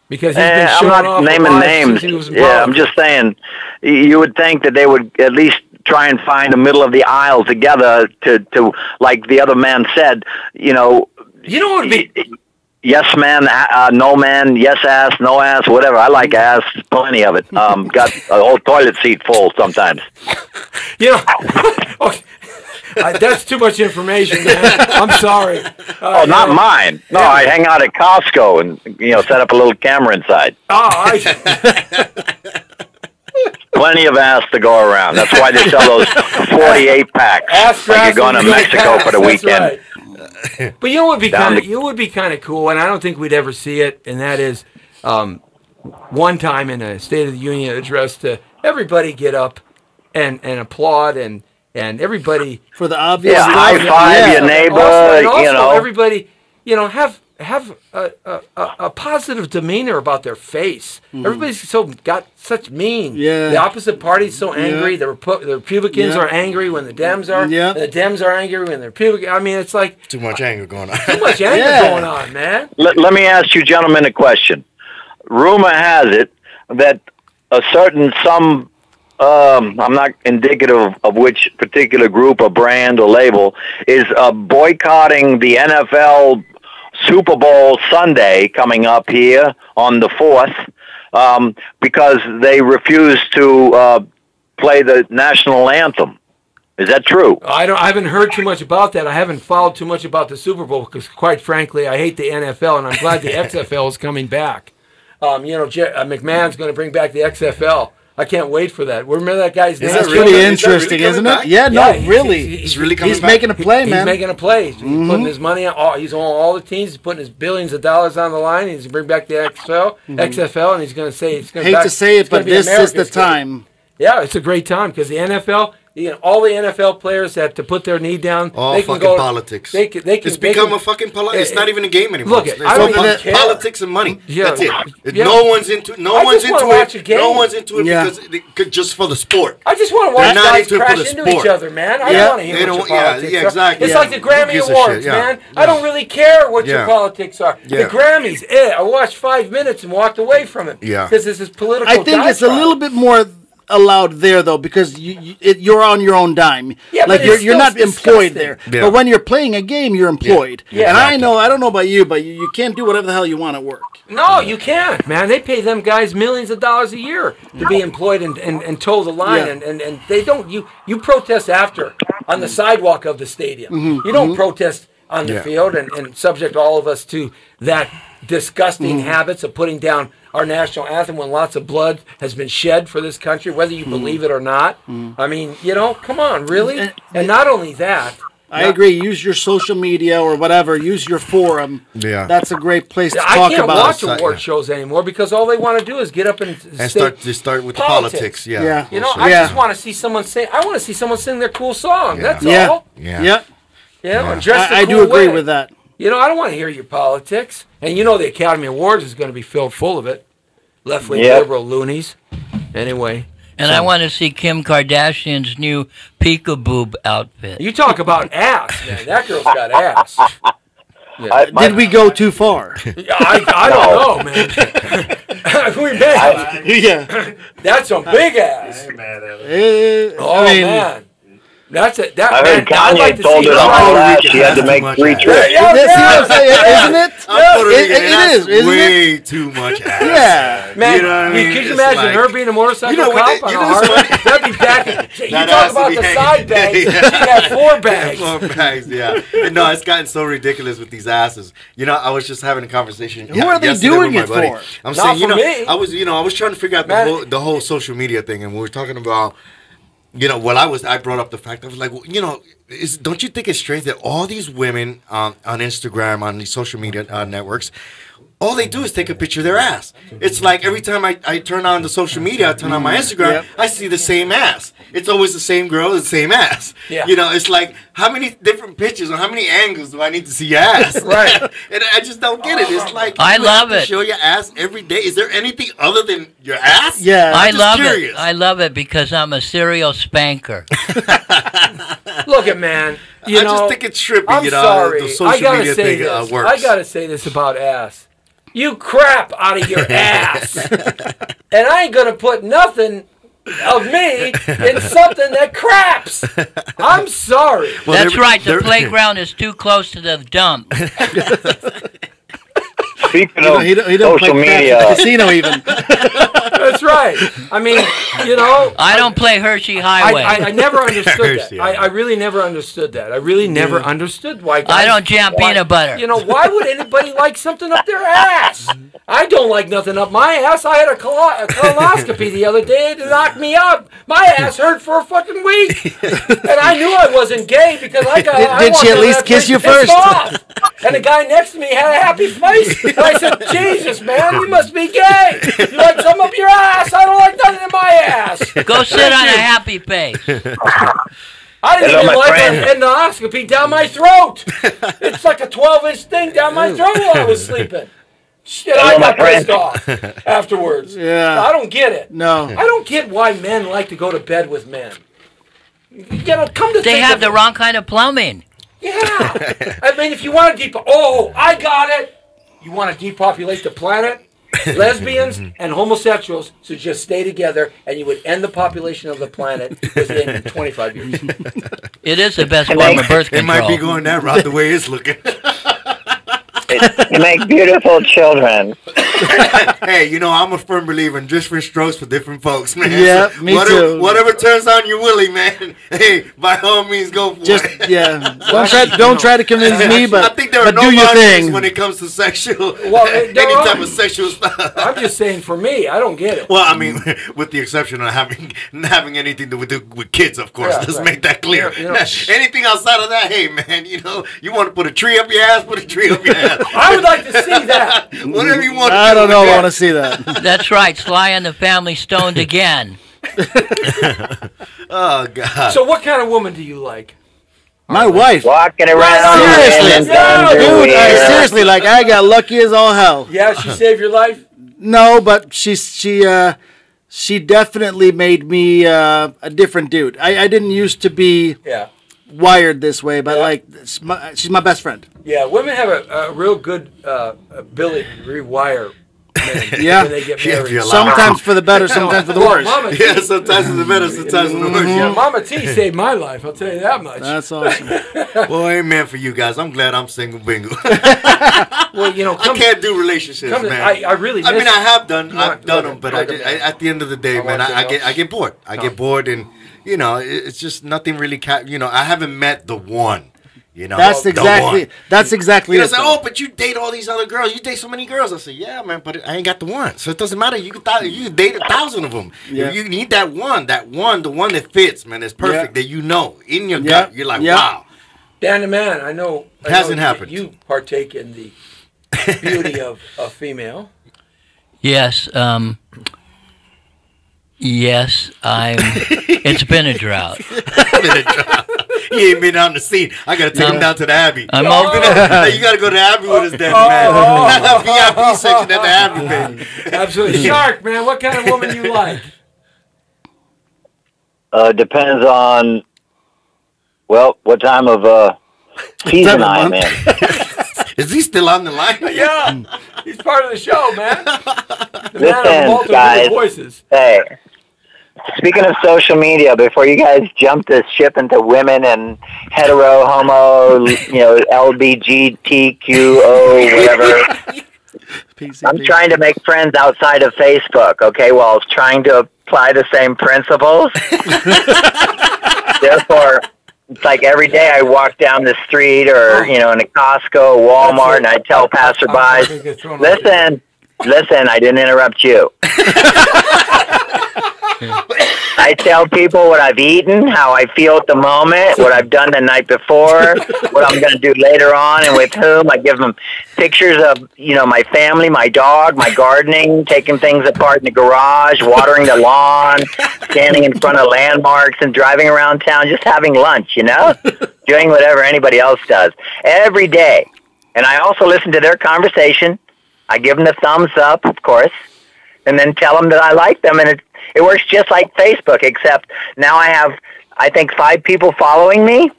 Because he's been showing I'm not off naming names. Yeah, I'm just saying, you would think that they would at least try and find the middle of the aisle together to like the other man said, You know what would be... Yes man, no man, yes ass, no ass, whatever. I like ass, plenty of it. Got a whole toilet seat full sometimes. Okay. That's too much information, man. I'm sorry. Not mine. No, I hang out at Costco and set up a little camera inside. Plenty of ass to go around. That's why they sell those 48 packs. Like you're going to Mexico for the weekend. Right. But would be kind of cool, and I don't think we'd ever see it. And that is, one time in a State of the Union address, to everybody get up and applaud and everybody for the obvious high five your neighbor. Also, everybody have have a positive demeanor about their face. Everybody's got such mean. Yeah. The opposite party's so angry. The Republicans are angry when the Dems are. Yeah. And the Dems are angry when the Republicans. I mean, it's like Too much anger going on. too much anger going on, man. Let me ask you gentlemen a question. Rumor has it that I'm not indicative of which particular group or brand or label is boycotting the NFL Super Bowl Sunday coming up here on the 4th because they refuse to play the national anthem. Is that true? I haven't heard too much about that. I haven't followed too much about the Super Bowl because, quite frankly, I hate the NFL, and I'm glad the XFL is coming back. McMahon's going to bring back the XFL. I can't wait for that. Remember that guy's name? That's pretty interesting, isn't it? Yeah, no, really. He's really coming He's back. making a play, man. He's making a play. He's putting his money on. He's on all the teams. He's putting his billions of dollars on the line. He's going to bring back the XFL, and he's going to say it's going to. Hate to say it, but this is the time. Yeah, it's a great time because the NFL. All the NFL players have to put their knee down. All they can fucking go, politics. They can, It's become a fucking politics. It's not even a game anymore. Look, I don't even care. Politics and money. Yeah. That's it. Yeah. No one's into it. No one's into it Yeah. because just for the sport. I just want to watch They're not guys into it for crash the into sport. each other, man. I Yeah. don't want to hear They what don't- your yeah, politics yeah, are. exactly. It's Yeah. like the Who Grammy gives a Awards, shit? Yeah. man. Yeah. I don't really care what your Yeah. politics are. Yeah. The Grammys, I watched 5 minutes and walked away from it. Yeah. Because this is political. I think it's a little bit more allowed there though because you're on your own dime. Yeah, like but it's you're still not employed disgusting. there. Yeah. But when you're playing a game, you're employed. Yeah, and exactly. I don't know about you, but you can't do whatever the hell you want at work. No, you can't, man. They pay them guys millions of dollars a year to be employed and toe the line, Yeah. and they don't. You protest after on the sidewalk of the stadium. You don't protest on the field and subject all of us to that disgusting habits of putting down our national anthem when lots of blood has been shed for this country, whether you believe it or not. I mean, come on, really? And not only that. I agree. Use your social media or whatever. Use your forum. Yeah. That's a great place to I talk can't about. watch award shows anymore because all they want to do is get up and start with the politics. Yeah. I just want to see someone sing. I want to see someone sing their cool song. That's all. Yeah. And dress the I cool do agree way. with that. I don't want to hear your politics. And the Academy Awards is going to be filled full of it. Left-wing liberal loonies. Anyway. And I want to see Kim Kardashian's new peekaboo outfit. You talk about ass, man. That girl's got ass. Did we go too far? I don't know, man. We may. Yeah. That's some big ass. Man. That's it. I heard Kanye told her to haul ass. She had to make 3 trips. See what I'm saying? Isn't it? It is. Isn't way it? too much ass. Yeah. Man, You know what I mean? could you It's imagine like- her being a motorcycle cop on a what's Harley? funny? That'd be back. You That talk has to about be the hanging. side bags. She got 4 bags. 4 bags, yeah. No, it's gotten so ridiculous with these asses. I was just having a conversation. Who are they yesterday doing with my it buddy. for? I'm Not saying, for me. I was trying to figure out the whole social media thing, and we were talking about. I brought up the fact, I was like, don't you think it's strange that all these women on Instagram, on these social media networks, all they do is take a picture of their ass. It's like every time I turn on the social media, I turn on my Instagram, I see the same ass. It's always the same girl, the same ass. Yeah. It's like, how many different pictures or how many angles do I need to see your ass? Right. And I just don't get it. It's like, I you love have to it. show your ass every day. Is there anything other than your ass? Yeah. I I'm just love curious. it. I love it because I'm a serial spanker. Look at man. I just think it's trippy, I'm sorry. the social media thing works. I gotta say this about ass. You crap out of your ass, and I ain't gonna put nothing of me in something that craps. I'm sorry. Well, That's right. The playground is too close to the dump. Speaking He don't social play craps media, at the casino even. That's right. I mean, I don't play Hershey Highway. I never understood Hershey, that. I really never understood that. I really never understood why guys... I don't jam peanut butter. Why would anybody like something up their ass? I don't like nothing up my ass. I had a colonoscopy the other day. It knocked me out. My ass hurt for a fucking week. And I knew I wasn't gay because I got... Did she at least kiss you first? Off. And the guy next to me had a happy face. And I said, Jesus, man, you must be gay. You like some up your ass? I don't like nothing in my ass. Go sit on a happy face. I didn't Hello, even my like friend. an endoscopy down my throat. It's like a 12-inch thing down my throat while I was sleeping. Shit, Hello, I my got pissed friend. off afterwards. Yeah. I don't get it. No. I don't get why men like to go to bed with men. You know, come to They think have of the it. wrong kind of plumbing. Yeah. I mean, if you want to I got it. You want to depopulate the planet? Lesbians and homosexuals should just stay together, and you would end the population of the planet within 25 years. It is the best form of birth It control. might be going that route the way it's looking. You make beautiful children. Hey, you know, I'm a firm believer in different strokes for different folks, man. Yeah, So me whatever, too. Whatever turns on your willy, man. Hey, by all means, go for it. Yeah. Don't try to convince me, but I think there are but no do your boundaries thing. when it comes to sexual, Well, any there are. type of sexual stuff. I'm just saying, for me, I don't get it. Well, I mean, with the exception of having anything to do with kids, of course. Yeah, Let's right. make that clear. You know, Anything outside of that, hey, man, you know, you want to put a tree up your ass, put a tree up your ass. I would like to see that. Whatever you want. I don't know. I want to see that. That's right. Sly and the Family stoned again. Oh God. So, what kind of woman do you like? My wife. Walking around. Seriously, dude. Seriously, like I got lucky as all hell. Yeah, she saved your life. No, but she definitely made me a different dude. I didn't used to be Yeah. wired this way, but like she's my best friend. Yeah, women have a real good ability to rewire men Yeah. when they get Yeah, if married. you're allowed. Sometimes for the better, sometimes for the Well, worse. Mama T, Yeah, sometimes for the better, sometimes for the worse. yeah, Mama T saved my life, I'll tell you that much. That's awesome. Well, amen for you guys. I'm glad I'm single bingo. Well, you know, I can't do relationships, come to- man. I really I mean, miss- I have done. You I've want- done look, them, but look at me. at the end of the day, I man, want you to know. I get bored. I get bored, and you know, it's just nothing really. I haven't met the one. You know, That's the exactly one. it. Say, oh, but you date all these other girls. You date so many girls. I say, yeah, man, but I ain't got the one. So it doesn't matter. You can date 1,000 of them. Yeah. You need that one, the one that fits, man. That's perfect. Yeah. That you know in your Yeah. gut. You're like, Yeah. wow. Dan the man, I know Hasn't that happened. You partake in the beauty of a female. Yes. Yes, it's been a drought. He ain't been on the scene. I gotta take him down to the Abbey. I'm You open. gotta go to the Abbey with us, then, man. VIP section at the Abbey, baby. Absolutely. Shark, man, what kind of woman you like? Depends on, well, what time of season I'm in. Is he still on the line? Yeah, he's part of the show, man. The man of Listen, multiple guys. voices. Hey, speaking of social media, before you guys jump this ship into women and hetero, homo, LBGTQO, whatever, I'm trying to make friends outside of Facebook, okay, while trying to apply the same principles. Therefore, it's like every day I walk down the street or, in a Costco, Walmart, and I tell passerbys, listen, I didn't interrupt you. I tell people what I've eaten, how I feel at the moment, what I've done the night before, what I'm going to do later on, and with whom. I give them pictures of, my family, my dog, my gardening, taking things apart in the garage, watering the lawn, standing in front of landmarks and driving around town, just having lunch, doing whatever anybody else does every day. And I also listen to their conversation. I give them the thumbs up, of course, and then tell them that I like them, and it works just like Facebook, except now I have, I think, 5 people following me.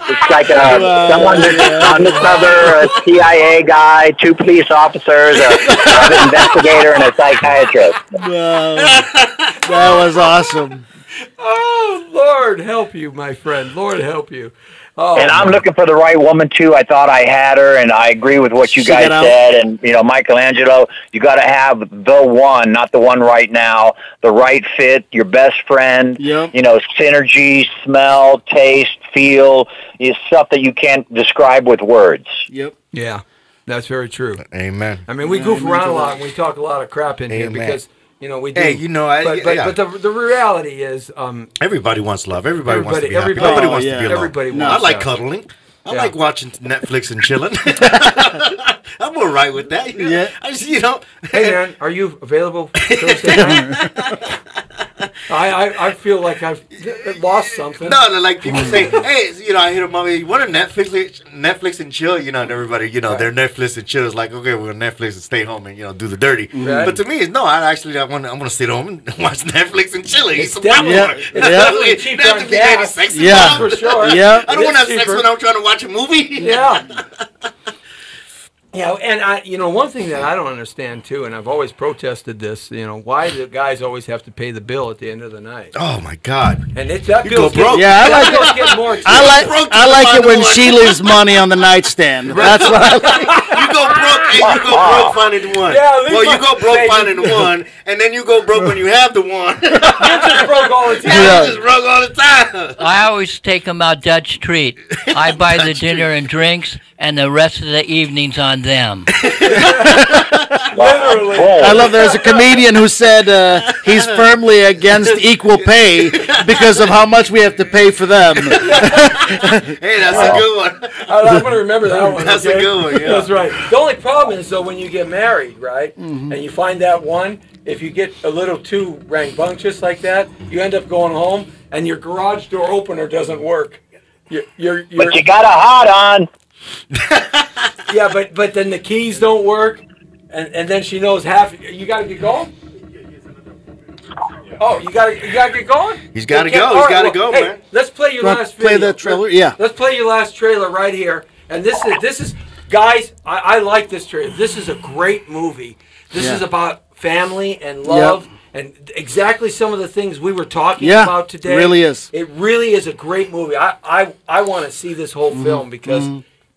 It's like someone undercover, a CIA guy, 2 police officers, a private investigator, and a psychiatrist. Wow. That was awesome. Oh, Lord help you, my friend. Lord help you. Oh, And I'm looking for the right woman, too. I thought I had her, and I agree with what you guys said. And, Michelangelo, you got to have the one, not the one right now, the right fit, your best friend, synergy, smell, taste, feel, is stuff that you can't describe with words. Yep. Yeah, that's very true. Amen. I mean, we goof around a lot and we talk a lot of crap in here Amen. because, we do. Hey, but the reality is, everybody wants love. Everybody wants to be happy. everybody- Everybody wants to yeah. be alone. Everybody I wants like that. cuddling. I Yeah. like watching Netflix and chilling. I'm all right with that. Yeah. I just, Hey, man, are you available Thursday night? I feel like I've lost something. No, like people say, hey, I hit a mommy, you want to Netflix and chill? And everybody, their Netflix and chill is like, okay, we're gonna Netflix and stay home and do the dirty. Right. But to me, no, I want to sit home and watch Netflix and chill and eat some definitely- popcorn. it's definitely cheaper on gas. Sex Yeah, for sure. Yeah. I don't want to have sex cheaper. when I'm trying to watch a movie. Yeah. Yeah, and one thing that I don't understand too, and I've always protested this, why do guys always have to pay the bill at the end of the night? Oh my God! And that You go bill's broke. Yeah, I like that bill's getting more I like it when one. she leaves money on the nightstand. That's what I like. You go broke and you go broke finding the one. Yeah, leave well, you my- go broke baby. finding the one, and then you go broke when you have the one. You're just broke all the time. You just broke all the time. I always take them out Dutch treat. I buy the dinner and drinks, and the rest of the evening's on them. Literally. I love there's a comedian who said he's firmly against equal pay because of how much we have to pay for them. Hey, that's a good one. I'm going to remember that one. That's a okay? good one, yeah. That's right. The only problem is, though, when you get married, right, and you find that one, if you get a little too rambunctious like that, you end up going home, and your garage door opener doesn't work. But you got a hot on. Yeah, but then the keys don't work, and then she knows half. You got to get going. Oh, you got to get going. He's got to Okay, go. all He's right, got to well, go, hey, man. Let's play your last Play video. the trailer, yeah. Let's play your last trailer right here. And this is guys, I like this trailer. This is a great movie. This is about family and love. Yep. And exactly some of the things we were talking Yeah, about today. it really is. It really is a great movie. I want to see this whole film because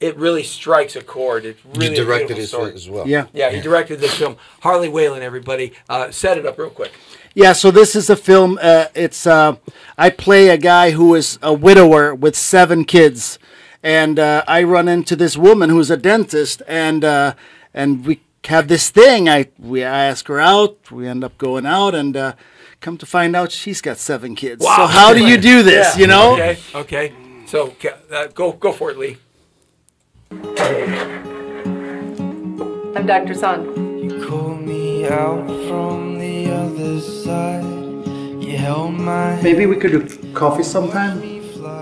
it really strikes a chord. It's really You directed a it story. as well. Yeah. Yeah, he directed this film. Harley Whalen, everybody. Set it up real quick. Yeah, so this is a film. I play a guy who is a widower with 7 kids, and I run into this woman who's a dentist, and we have this thing. I ask her out. We end up going out, and come to find out she's got 7 kids. Wow. So how do you do this? Yeah. Okay. So go for it, Lee. I'm Dr. Song. Call me out from the other side. You held my Maybe we could do coffee sometime.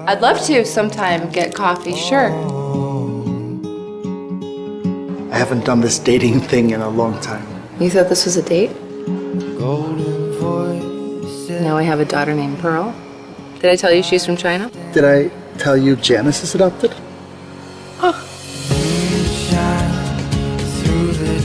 I'd love to sometime get coffee, sure. I haven't done this dating thing in a long time. You thought this was a date? golden voice. Now I have a daughter named Pearl. Did I tell you she's from China? Did I tell you Janice is adopted? Through the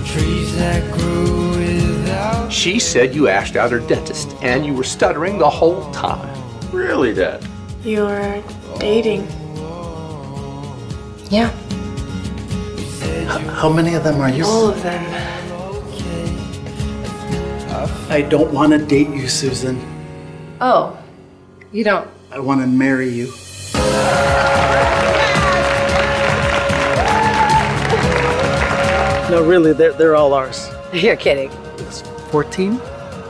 trees that grew without. She said you asked out her dentist and you were stuttering the whole time. Really, Dad? You're dating. Yeah. How many of them are you? All of them. I don't want to date you, Susan. Oh, you don't? I want to marry you. No, really, they're all ours. You're kidding. 14?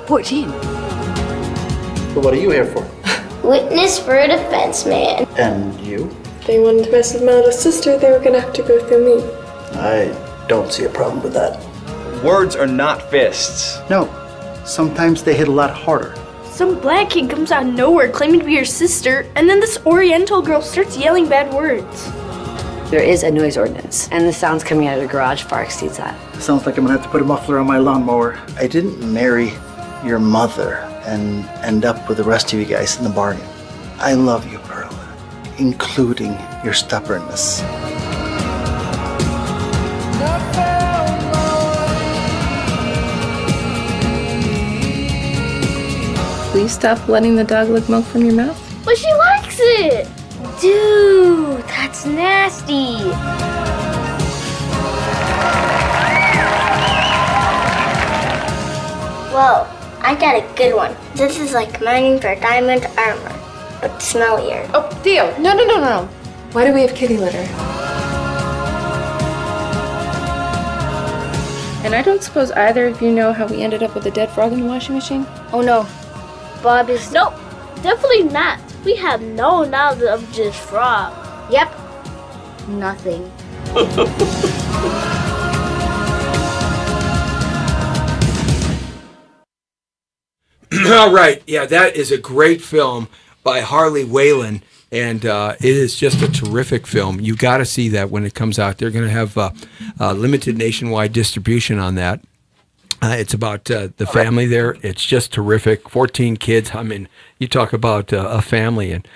14. But what are you here for? Witness for a defense man. And you? If they wanted to mess with my little sister, they were gonna have to go through me. I don't see a problem with that. Words are not fists. No, sometimes they hit a lot harder. Some black kid comes out of nowhere claiming to be your sister, and then this Oriental girl starts yelling bad words. There is a noise ordinance, and the sounds coming out of the garage far exceeds that. Sounds like I'm gonna have to put a muffler on my lawnmower. I didn't marry your mother and end up with the rest of you guys in the bargain. I love you, Pearl, including your stubbornness. Please stop letting the dog lick milk from your mouth. But she likes it! Dude, that's nasty. Whoa, I got a good one. This is like mining for diamond armor, but smellier. Oh, Theo, no. Why do we have kitty litter? And I don't suppose either of you know how we ended up with a dead frog in the washing machine? Oh no, Bob is... Nope, definitely not. We have no knowledge of just frog. Yep, nothing. All right. Yeah, that is a great film by Harley Whalen. And it is just a terrific film. You got to see that when it comes out. They're going to have limited nationwide distribution on that. It's about the family there. It's just terrific. 14 kids. I mean, you talk about a family and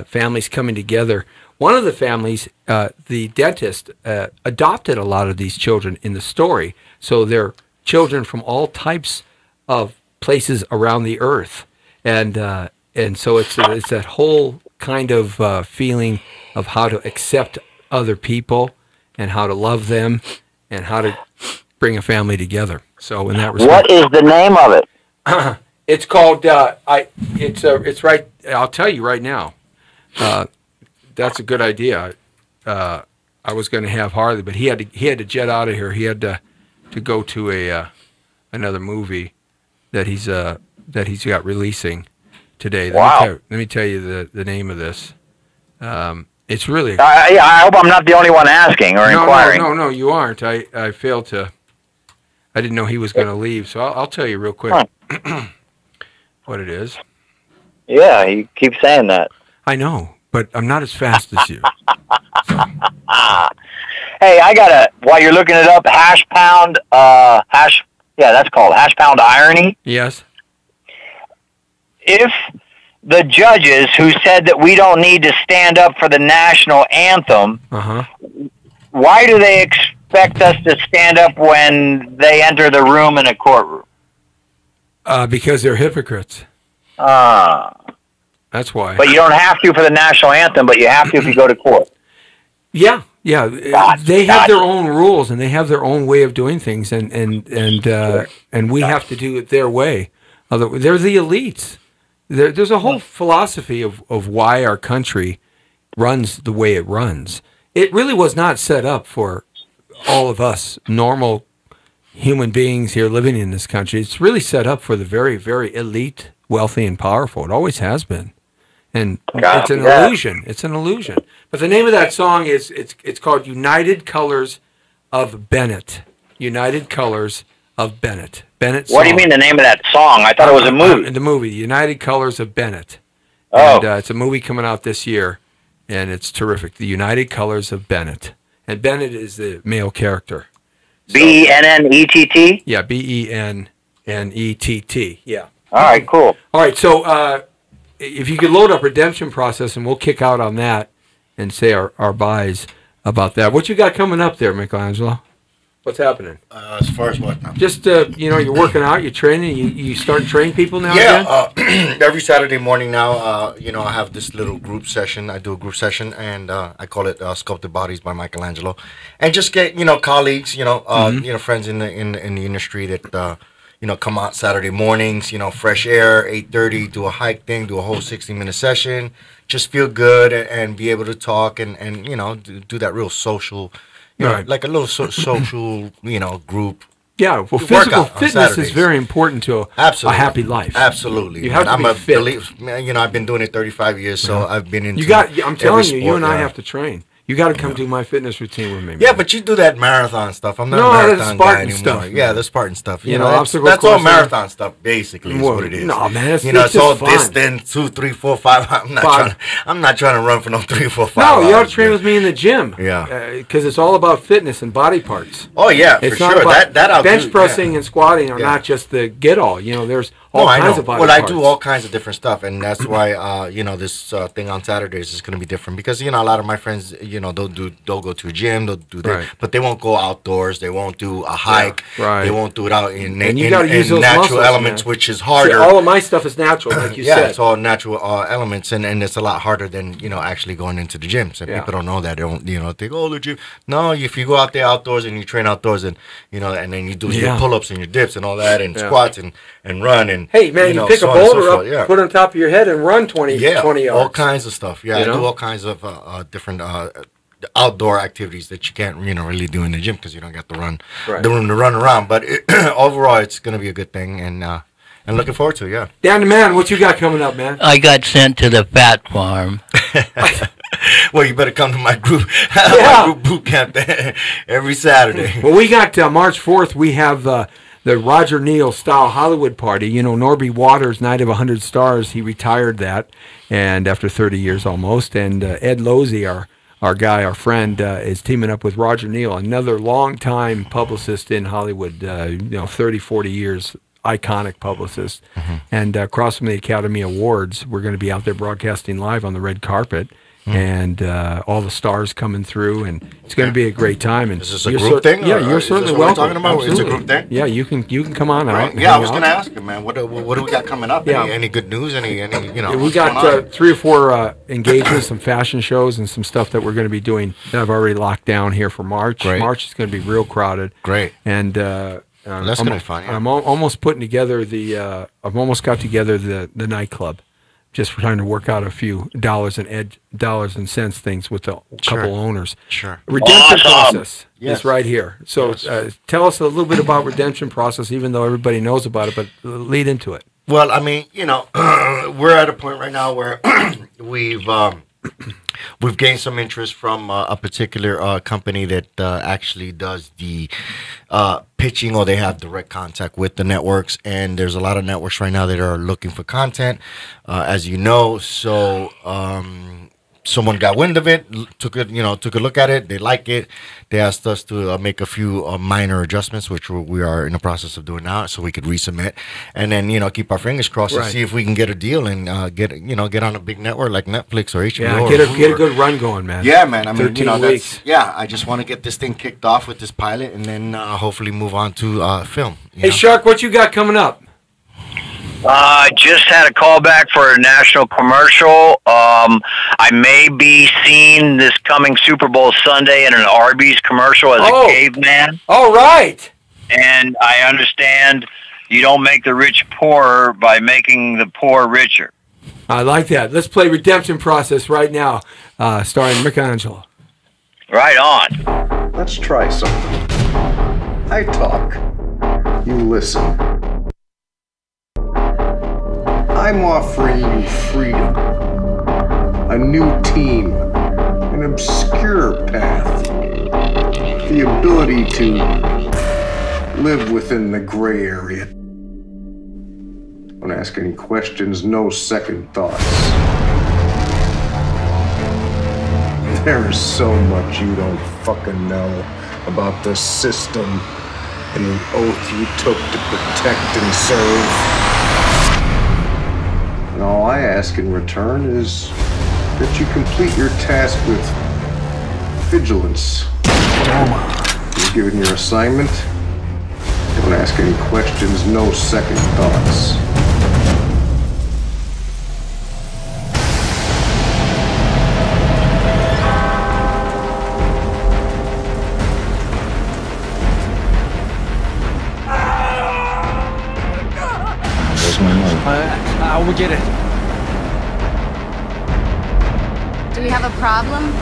families coming together. One of the families, the dentist, adopted a lot of these children in the story. So they're children from all types of places around the earth. And so it's that whole kind of feeling of how to accept other people and how to love them and how to bring a family together. So in that respect, What is the name of it? it's called. It's right. I'll tell you right now. That's a good idea. I was going to have Harley, but he had to jet out of here. He had to go to another movie that he's got releasing today. Let me tell you the name of this. It's really. I hope I'm not the only one asking or inquiring. No, you aren't. I failed to. I didn't know he was going to leave, so I'll tell you real quick what it is. Yeah, you keep saying that. I know, but I'm not as fast as you. Hey, I got while you're looking it up, hash pound that's called hash pound irony. Yes. If the judges who said that we don't need to stand up for the national anthem, why do they expect us to stand up when they enter the room in a courtroom? Because they're hypocrites. That's why. But you don't have to for the national anthem, but you have to if you go to court. Yeah. They have their own rules and they have their own way of doing things, and we have to do it their way. They're the elites. There's a whole philosophy of why our country runs the way it runs. It really was not set up for all of us normal human beings here living in this country. It's really set up for the very, very elite, wealthy, and powerful. It always has been. And it's an illusion. It's an illusion. But the name of that song is it's called United Colors of Bennett. United Colors of Bennett. Bennett song. What do you mean the name of that song? I thought it was a movie. The movie, United Colors of Bennett. Oh. And it's a movie coming out this year, and it's terrific. The United Colors of Bennett. And Bennett is the male character. Bennett? Yeah, Bennett. Yeah. All right, cool. All right, so if you could load up Redemption Process, and we'll kick out on that and say our buys about that. What you got coming up there, Michelangelo? What's happening? As far as what now? Just, you're working out, you're training, you start to train people now again? Every Saturday morning now, I have this little group session. I do a group session, and I call it Sculpted Bodies by Michelangelo. And just get, colleagues, friends in the industry that, come out Saturday mornings, fresh air, 8:30, do a hike thing, do a whole 60-minute session, just feel good and be able to talk and do that real social, like a little social, group. Yeah, well, physical fitness is very important to a happy life. Absolutely. You have to be fit. I've been doing it 35 years, so I've been into I'm telling you, you and I have to train. You got to come do my fitness routine with me, man. Yeah, but you do that marathon stuff. I'm not a marathon guy anymore. Stuff, yeah, the Spartan stuff. That's all marathon stuff, basically, is what it is. No, man, it's all distance, 2, 3, 4, 5. I'm not trying to run for no 3, 4, 5 No, you ought to train with me in the gym. Yeah. Because it's all about fitness and body parts. Oh, yeah, for sure. That I'll do. Bench pressing and squatting are not just the get-all. There's all kinds of body parts. Well, I do all kinds of different stuff, and that's why, this thing on Saturdays is going to be different. Because, a lot of my friends, they'll go to a gym, they'll do that, but they won't go outdoors. They won't do a hike. Right. They won't do it out in natural muscles, elements, man. Which is harder. See, all of my stuff is natural, like you said. Yeah, it's all natural elements, and it's a lot harder than actually going into the gym. So people don't know that. They don't think, the gym. No, if you go out there outdoors and you train outdoors, and and then you do your pull-ups and your dips and all that, and squats and run and hey man, you pick a boulder up, put it on top of your head, and run 20 yards. All kinds of stuff. Yeah, I do all kinds of different outdoor activities that you can't really do in the gym because you don't get the room to run around. But overall, it's going to be a good thing, and looking forward to it. Yeah. Dan the man, what you got coming up, man? I got sent to the fat farm. Well, you better come to my group my group boot camp every Saturday. Well, we got March 4th. We have the Roger Neal style Hollywood party. You know, Norby Waters' Night of 100 Stars, he retired that, and after 30 years almost. And Ed Losey, our guy, our friend, is teaming up with Roger Neal, another longtime publicist in Hollywood, 30, 40 years, iconic publicist. And across from the Academy Awards, we're going to be out there broadcasting live on the red carpet. And all the stars coming through, and it's going to be a great time. And is this a group thing? Yeah, you're certainly welcome. Talking about? It's a group thing. Yeah, you can come on out. Yeah, I was going to ask you, man. What do we got coming up? Yeah. Any good news? Any we got 3 or 4 engagements, some fashion shows, and some stuff that we're going to be doing that I've already locked down here for March. Great. March is going to be real crowded. Great. And that's going to be fun. Yeah. I'm almost putting together I've almost got together the nightclub. Just for trying to work out a few dollars and cents things with a couple owners. Sure. Redemption process Yes. is right here. So tell us a little bit about redemption process, even though everybody knows about it, but lead into it. Well, I mean, we're at a point right now where we've gained some interest from a particular company that actually does the pitching, or they have direct contact with the networks. And there's a lot of networks right now that are looking for content, as you know. So someone got wind of it, took a look at it. They like it. They asked us to make a few minor adjustments, which we are in the process of doing now, so we could resubmit, and then keep our fingers crossed and see if we can get a deal and get on a big network like Netflix or HBO. Yeah, get a good run going, man. Yeah, man. I mean, 13 weeks. I just want to get this thing kicked off with this pilot, and then hopefully move on to film. Hey, Shark, what you got coming up? I just had a call back for a national commercial. I may be seen this coming Super Bowl Sunday in an Arby's commercial as a caveman. All right. And I understand you don't make the rich poorer by making the poor richer. I like that. Let's play Redemption Process right now, starring Michelangelo. Right on. Let's try something. I talk. You listen. I'm offering you freedom, a new team, an obscure path, the ability to live within the gray area. Don't ask any questions, no second thoughts. There is so much you don't fucking know about the system and the oath you took to protect and serve. And all I ask in return is that you complete your task with vigilance. You're given your assignment. Don't ask any questions, no second thoughts. Where's my money? I will get it. Do we have a problem?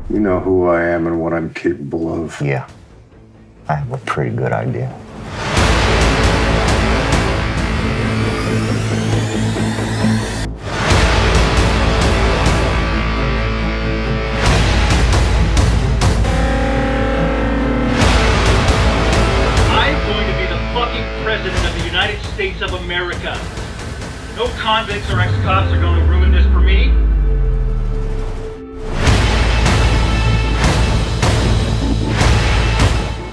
You know who I am and what I'm capable of. Yeah. I have a pretty good idea. President of the United States of America. No convicts or ex-cops are going to ruin this for me.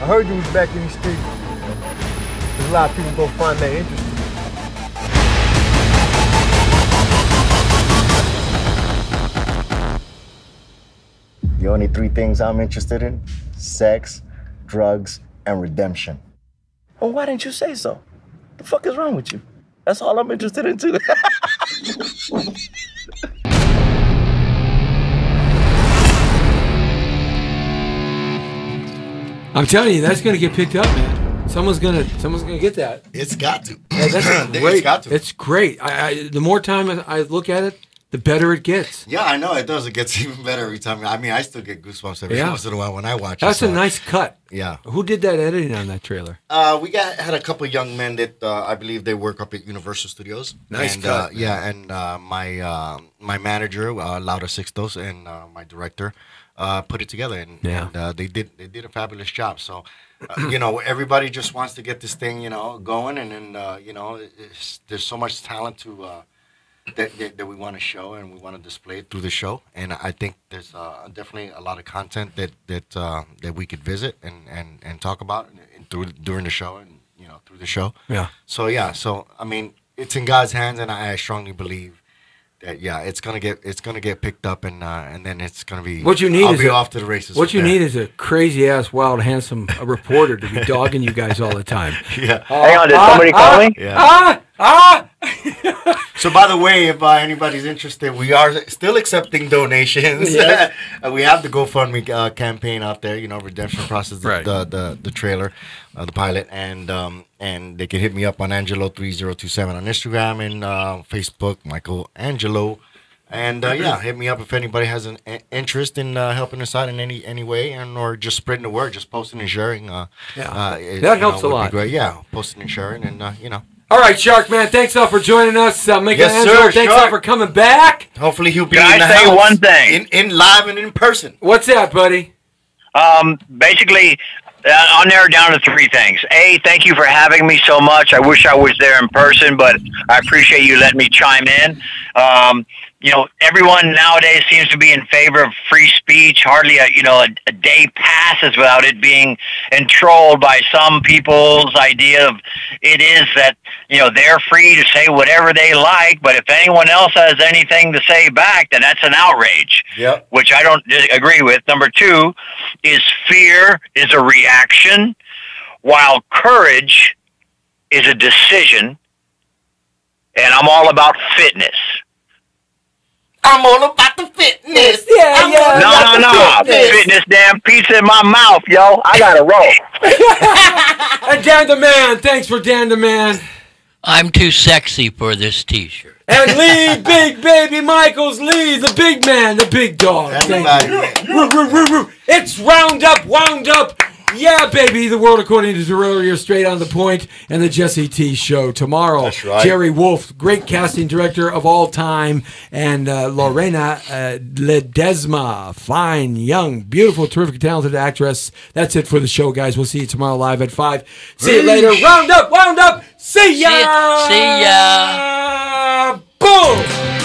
I heard you was back in these streets. There's a lot of people gonna find that interesting. The only 3 things I'm interested in: sex, drugs, and redemption. Well, why didn't you say so? The fuck is wrong with you? That's all I'm interested in, too. I'm telling you, that's going to get picked up, man. Someone's gonna get that. It's got to. Yeah, that's great. It's got to. It's great. The more time I look at it, the better it gets. Yeah, I know it does. It gets even better every time. I mean, I still get goosebumps every once in a while when I watch it. That's a nice cut. Yeah. Who did that editing on that trailer? We had a couple young men that I believe they work up at Universal Studios. Nice cut. Yeah, and my manager, Laura Sixtos, and my director, put it together, and they did a fabulous job. So, everybody just wants to get this thing, going, and then there's so much talent to that we want to show and we want to display through the show. And I think there's definitely a lot of content that we could visit and talk about during the show and through the show. Yeah. So I mean, it's in God's hands, and I strongly believe that it's gonna get picked up, and then it's gonna be. What you need I'll is be off to the races. What you need is a crazy ass, wild, handsome reporter to be dogging you guys all the time. Yeah. Hang on, did somebody call me? Yeah. So, by the way, if anybody's interested, we are still accepting donations. Yes. We have the GoFundMe campaign out there. Redemption Process, the trailer, the pilot, and they can hit me up on Angelo3027 on Instagram and Facebook, Michael Angelo, and hit me up if anybody has an interest in helping us out in any way, or just spreading the word, just posting and sharing. That helps a lot. Great. Yeah, posting and sharing, and All right, Shark Man, thanks all for joining us. Michael Yes, Angelo, sir, thanks Shark. all for coming back. Hopefully he'll be Can in the I say house one thing? in live and in person. What's that, buddy? Basically, I'll narrow it down to three things. A, thank you for having me so much. I wish I was there in person, but I appreciate you letting me chime in. Everyone nowadays seems to be in favor of free speech. Hardly a day passes without it being enthralled by some people's idea of it is that, they're free to say whatever they like, but if anyone else has anything to say back, then that's an outrage. Yep. Which I don't agree with. Number two is fear is a reaction, while courage is a decision, and I'm all about fitness. I'm all about the fitness. No. Fitness, damn pizza in my mouth, yo. I gotta roll. And Dan the Man, thanks for Dan the Man. I'm too sexy for this T-shirt. And Lee, Big Baby Michaels, Lee, the big man, the big dog. Thank you. It's Roundup, Wound Up. Yeah, baby, the world according to Torrero. You're straight on the point, and the Jesse T Show tomorrow. That's right. Jerry Wolf, great casting director of all time, and Lorena Ledesma, fine, young, beautiful, terrific, talented actress. That's it for the show, guys. We'll see you tomorrow live at 5. See you later. Round up, wound up. See ya. See ya. Boom.